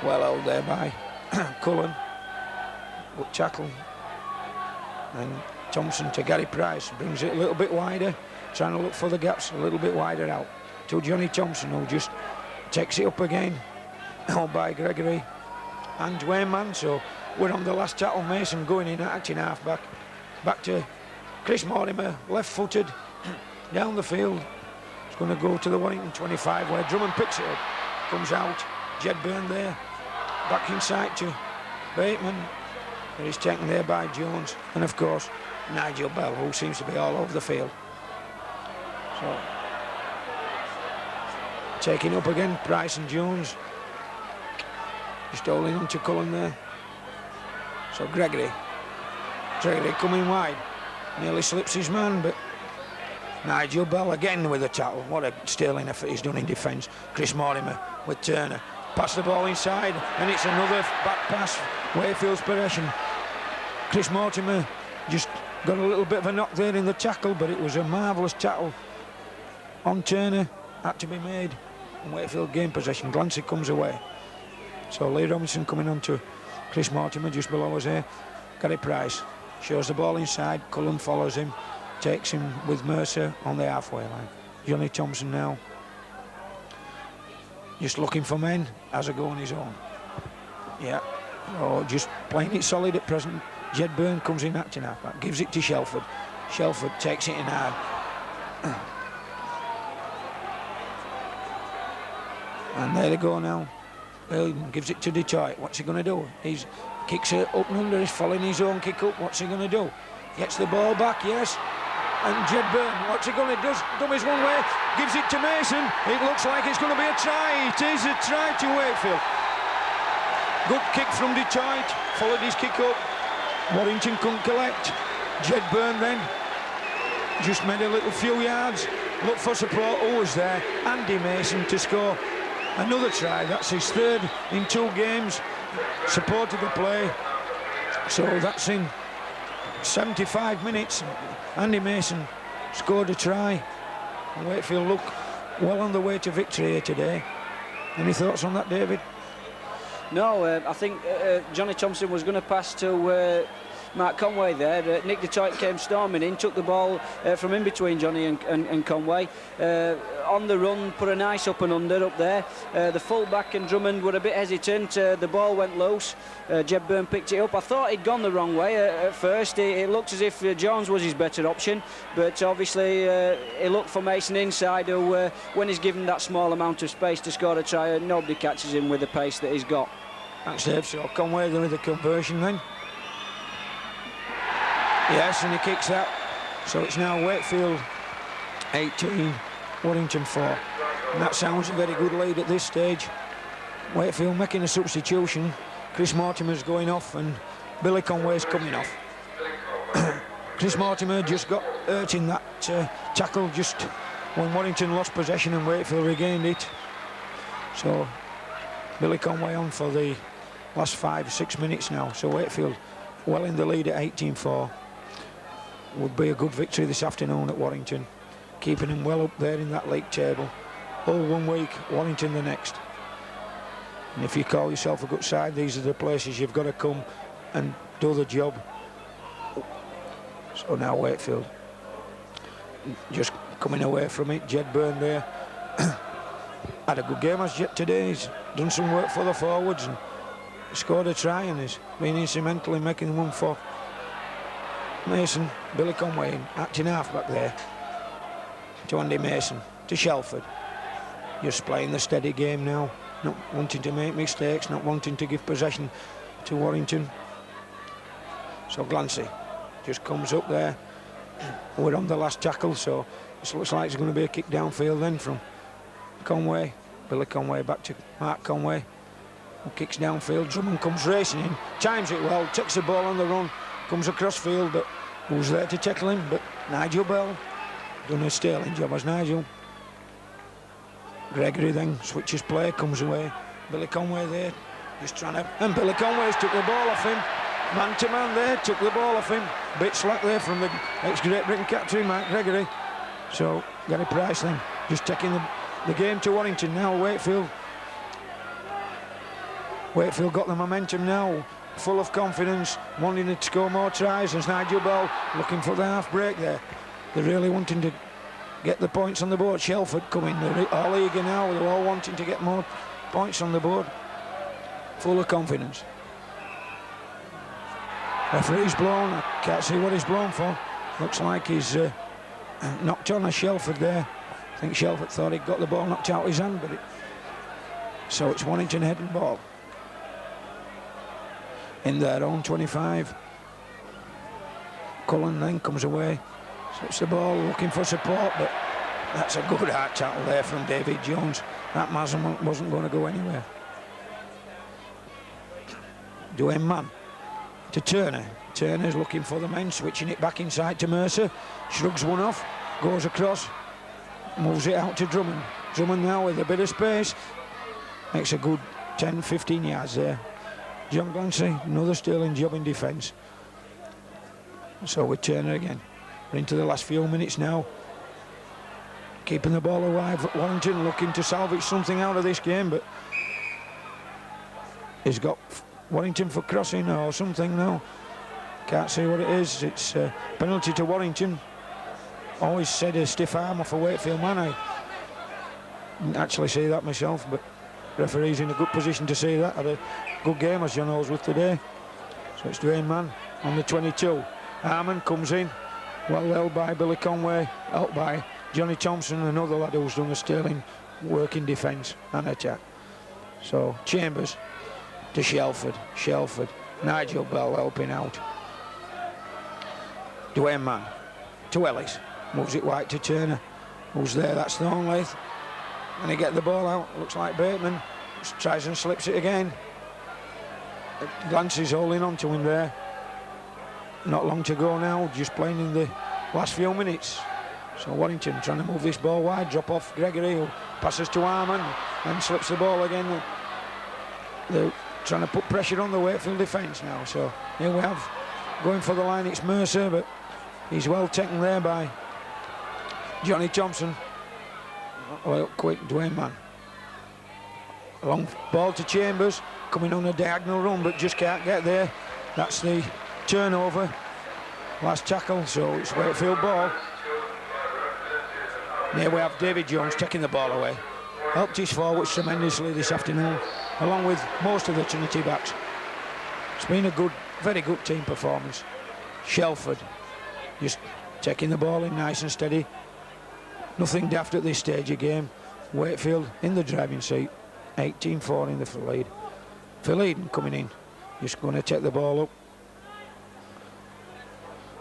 well held there by Cullen. Good tackle. And Thompson to Gary Price, brings it a little bit wider, trying to look for the gaps a little bit wider out. To Johnny Thompson, who just takes it up again, held by Gregory and Dwayne Mann. So we're on the last tackle. Mason going in acting half-back. Back to Chris Mortimer, left-footed, down the field. It's going to go to the Warrington 25 where Drummond picks it up. Comes out, Jedburn there. Back inside to Bateman. But he's taken there by Jones. And of course, Nigel Bell, who seems to be all over the field. So taking up again, Price and Jones. Just holding on to Cullen there. So Gregory coming wide. Nearly slips his man, but Nigel Bell again with a tackle. What a sterling effort he's done in defence. Chris Mortimer with Turner. Pass the ball inside, and it's another back pass. Wayfield's possession. Chris Mortimer just got a little bit of a knock there in the tackle, but it was a marvellous tackle on Turner. Had to be made. And Wakefield gain possession. Glancy comes away. So Lee Robinson coming on to Chris Mortimer just below us here. Gary Price shows the ball inside. Cullen follows him. Takes him with Mercer on the halfway line. Johnny Thompson now just looking for men. Has a go on his own. Yeah. Oh, just playing it solid at present. Jedburn comes in acting halfback. Gives it to Shelford. Shelford takes it in hard. And there they go now. Well, gives it to Detroit. What's he going to do? He kicks it up and under. He's following his own kick up. What's he going to do? Gets the ball back, yes. And Jedburn, what's he going to do? Dummies one way. Gives it to Mason. It looks like it's going to be a try. It is a try to Wakefield. Good kick from Detroit. Followed his kick up. Warrington couldn't collect. Jedburn then just made a little few yards. Look for support. Who was there? Andy Mason to score another try. That's his 3rd in 2 games. Supported the play. So that's in 75 minutes. Andy Mason scored a try. And Wakefield look well on the way to victory here today. Any thoughts on that, David? No, I think Johnny Thompson was going to pass to Mark Conway there. Nick DeToit came storming in, took the ball from in between Johnny and Conway. On the run, put a nice up and under up there. The full-back and Drummond were a bit hesitant. The ball went loose. Jed Byrne picked it up. I thought he'd gone the wrong way at first. It looked as if Jones was his better option, but obviously he looked for Mason inside, who when he's given that small amount of space to score a try, nobody catches him with the pace that he's got. Thanks, Dave. So Conway with the conversion then. Yes, and he kicks that. So it's now Wakefield 18, Warrington 4. And that sounds a very good lead at this stage. Wakefield making a substitution. Chris Mortimer's going off and Billy Conway's coming off. Chris Mortimer just got hurt in that tackle just when Warrington lost possession and Wakefield regained it. So Billy Conway on for the last 5-6 minutes now. So Wakefield well in the lead at 18-4. Would be a good victory this afternoon at Warrington, keeping them well up there in that league table. All 1 week, Warrington the next. And if you call yourself a good side, these are the places you've got to come and do the job. So now Wakefield just coming away from it. Jed Byrne there had a good game as Jed today. He's done some work for the forwards and scored a try and has been instrumental in making one for Mason. Billy Conway acting half back there to Andy Mason, to Shelford, just playing the steady game now, not wanting to make mistakes, not wanting to give possession to Warrington. So Glancy just comes up there. We're on the last tackle, so it looks like it's going to be a kick downfield then from Conway. Billy Conway back to Mark Conway, who kicks downfield. Drummond comes racing in, times it well, takes the ball on the run, comes across field, but who's there to tackle him? But Nigel Bell. Done a sterling job as Nigel. Gregory then switches play, comes away. Billy Conway there, just trying to... And Billy Conway's took the ball off him. Man to man there, took the ball off him. Bit slack there from the ex-Great Britain captain, Mark Gregory. So, Gary Price then, just taking the game to Warrington now. Wakefield got the momentum now, full of confidence, wanting to score more tries. As Nigel Bell looking for the half break there. They're really wanting to get the points on the board. Shelford coming, they're all eager now. They're all wanting to get more points on the board. Full of confidence. Referee's blown. I can't see what he's blown for. Looks like he's knocked on a Shelford there. I think Shelford thought he'd got the ball knocked out his hand, but so it's Warrington heading ball in their own 25. Cullen then comes away, sets the ball, looking for support, but that's a good hard tackle there from David Jones. That Mason wasn't going to go anywhere. Dwayne Mann to Turner. Turner's looking for the men, switching it back inside to Mercer. Shrugs one off, goes across, moves it out to Drummond. Drummond now with a bit of space, makes a good 10-15 yards there. John Glancy, another sterling job in defence. So with Turner again. We're into the last few minutes now. Keeping the ball alive. Warrington looking to salvage something out of this game, but he's got Warrington for crossing or something now. Can't see what it is. It's a penalty to Warrington. Always said a stiff arm off a Wakefield man. I didn't actually see that myself, but referee's in a good position to see that. Had a good game as John Ellsworth today. So it's Dwayne Mann on the 22. Harmon comes in, well held by Billy Conway, out by Johnny Thompson, another lad who's done a sterling work in defence and attack. So Chambers to Shelford, Nigel Bell helping out. Dwayne Mann to Ellis, moves it wide to Turner, who's there, that's Thornleith. And he get the ball out, looks like Bateman, tries and slips it again. Glancy's holding on to him there. Not long to go now, just playing in the last few minutes. So Warrington trying to move this ball wide, drop off Gregory, who passes to Harmon and slips the ball again. They're trying to put pressure on the Wakefield defence now. So here we have, going for the line, it's Mercer, but he's well taken there by Johnny Thompson. Well, quick, Dwayne Mann. Long ball to Chambers, coming on a diagonal run, but just can't get there. That's the turnover, last tackle, so it's Wakefield ball. Here we have David Jones taking the ball away. Helped his forwards tremendously this afternoon, along with most of the Trinity backs. It's been a good, very good team performance. Shelford just taking the ball in nice and steady. Nothing daft at this stage of game. Wakefield in the driving seat, 18-4 in the lead. Phil Eden coming in, just going to take the ball up.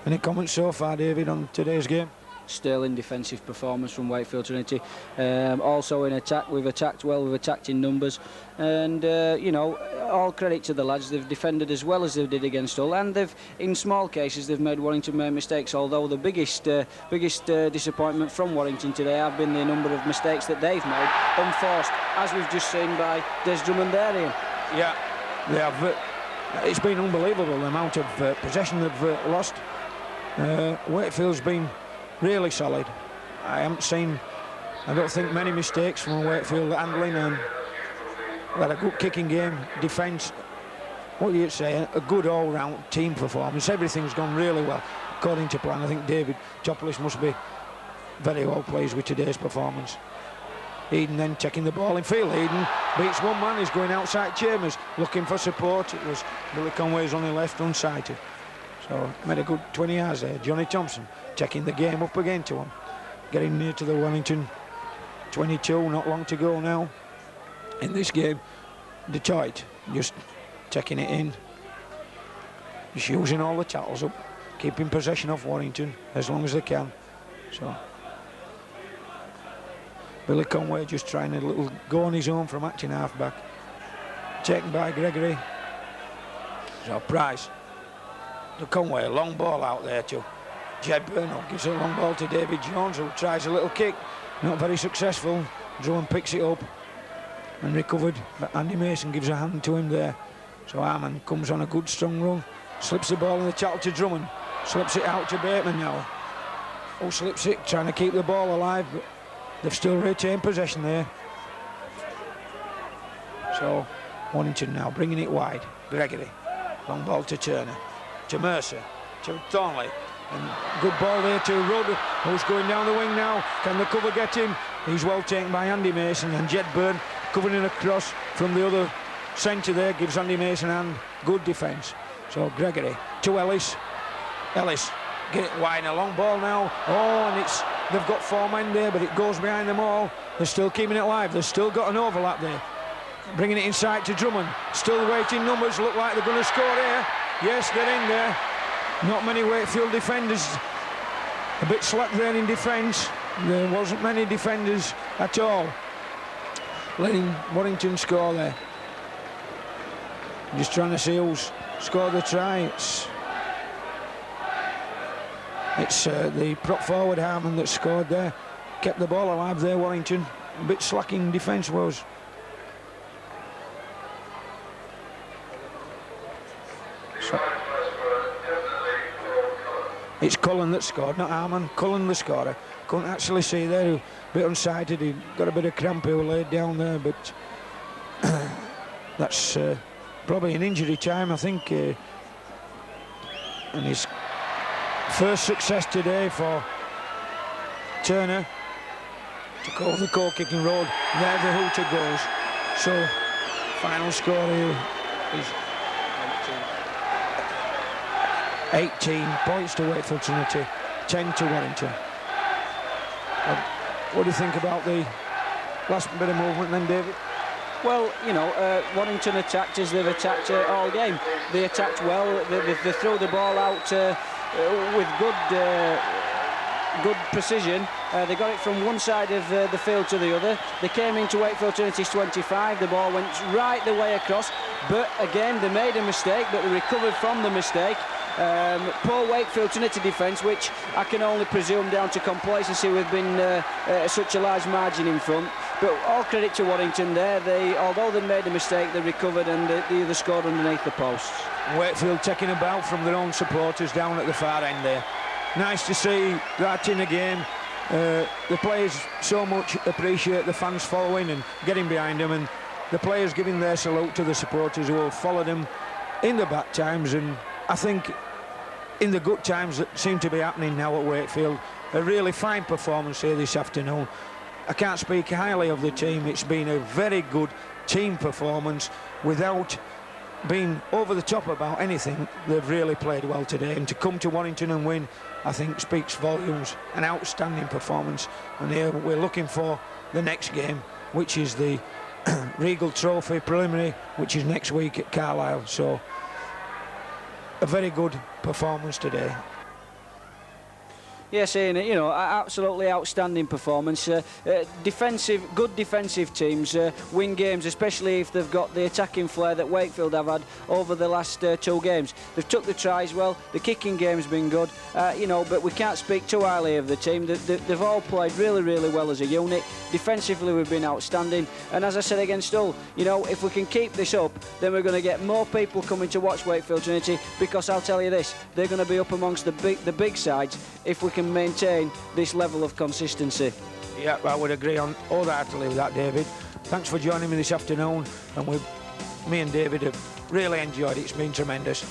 Any comments so far, David, on today's game? Sterling defensive performance from Wakefield Trinity. Also in attack, we've attacked well, we've attacked in numbers, and you know, all credit to the lads. They've defended as well as they did against Hull, and they've, in small cases, they've made Warrington make mistakes. Although the biggest disappointment from Warrington today have been the number of mistakes that they've made, unforced, as we've just seen by Des Drummond there, Ian. Yeah, they have. It's been unbelievable the amount of possession they've lost. Wakefield's been really solid. I don't think many mistakes from Wakefield handling, and had a good kicking game, defence. What do you say? A good all-round team performance. Everything's gone really well according to plan. I think David Topolis must be very well pleased with today's performance. Eden then taking the ball in field. Eden beats one man. He's going outside Chambers looking for support. It was Billy Conway's only left unsighted. So made a good 20 yards there. Johnny Thompson taking the game up again to him. Getting near to the Wellington 22, not long to go now. In this game, Detroit just taking it in. Just using all the tackles up. Keeping possession of Warrington as long as they can. So Billy Conway just trying a little go on his own from acting half-back. Taken by Gregory. So Price. To Conway, long ball out there to Jed Burnell, gives a long ball to David Jones, who tries a little kick, not very successful. Drummond picks it up and recovered, but Andy Mason gives a hand to him there. So Harman comes on a good strong run, slips the ball in the tackle to Drummond, slips it out to Bateman now, who slips it, trying to keep the ball alive, but they've still retained possession there. So Warrington now bringing it wide. Gregory, long ball to Turner, to Mercer, to Thornley, and good ball there to Rudd, who's going down the wing now. Can the cover get him? He's well taken by Andy Mason, and Jed Byrne covering across from the other centre there, gives Andy Mason and good defence. So Gregory to Ellis. Ellis get it wide, a long ball now. Oh, and they've got four men there, but it goes behind them all. They're still keeping it alive. They've still got an overlap there. Bringing it inside to Drummond. Still waiting numbers. Look like they're going to score here. Yes, they're in there. Not many Wakefield defenders. A bit slack there in defence. There wasn't many defenders at all. Letting Warrington score there. Just trying to see who's scored the try. It's the prop forward Harman that scored there. Kept the ball alive there, Warrington. A bit slacking defence was. So it's Cullen that scored, not Harman. Cullen the scorer. Couldn't actually see there, a bit unsighted. He got a bit of cramp, he was laid down there, but that's probably an injury time, I think. And his first success today for Turner to call the goal-kicking road. There the hooter goes. So final score here is 18 points to Wakefield Trinity, 10 to Warrington. What do you think about the last bit of movement then, David? Well, you know, Warrington attacked as they've attacked all game. They attacked well, they threw the ball out with good precision. They got it from one side of the field to the other. They came into Wakefield Trinity's 25, the ball went right the way across, but again they made a mistake, but they recovered from the mistake. Poor Wakefield Trinity defence, which I can only presume down to complacency with being such a large margin in front. But all credit to Warrington there. Although they made a mistake, they recovered and they scored underneath the posts. Wakefield taking a bow from their own supporters down at the far end there. Nice to see that in a game. The players so much appreciate the fans following and getting behind them, and the players giving their salute to the supporters who have followed them in the bad times. And I think in the good times that seem to be happening now at Wakefield. A really fine performance here this afternoon. I can't speak highly of the team. It's been a very good team performance without being over the top about anything. They've really played well today, and to come to Warrington and win, I think, speaks volumes. An outstanding performance, and here we're looking for the next game, which is the Regal Trophy preliminary, which is next week at Carlisle. So a very good performance today. Yes, Ian, you know, absolutely outstanding performance. Good defensive teams win games, especially if they've got the attacking flair that Wakefield have had over the last 2 games. They've took the tries well, the kicking game's been good, you know, but we can't speak too highly of the team. They've all played really, really well as a unit. Defensively, we've been outstanding, and as I said against Hull, you know, if we can keep this up, then we're going to get more people coming to watch Wakefield Trinity, because I'll tell you this, they're going to be up amongst the big sides if we can maintain this level of consistency. Yeah, I would agree on wholeheartedly with that, David. Thanks for joining me this afternoon, and me and David have really enjoyed it. It's been tremendous.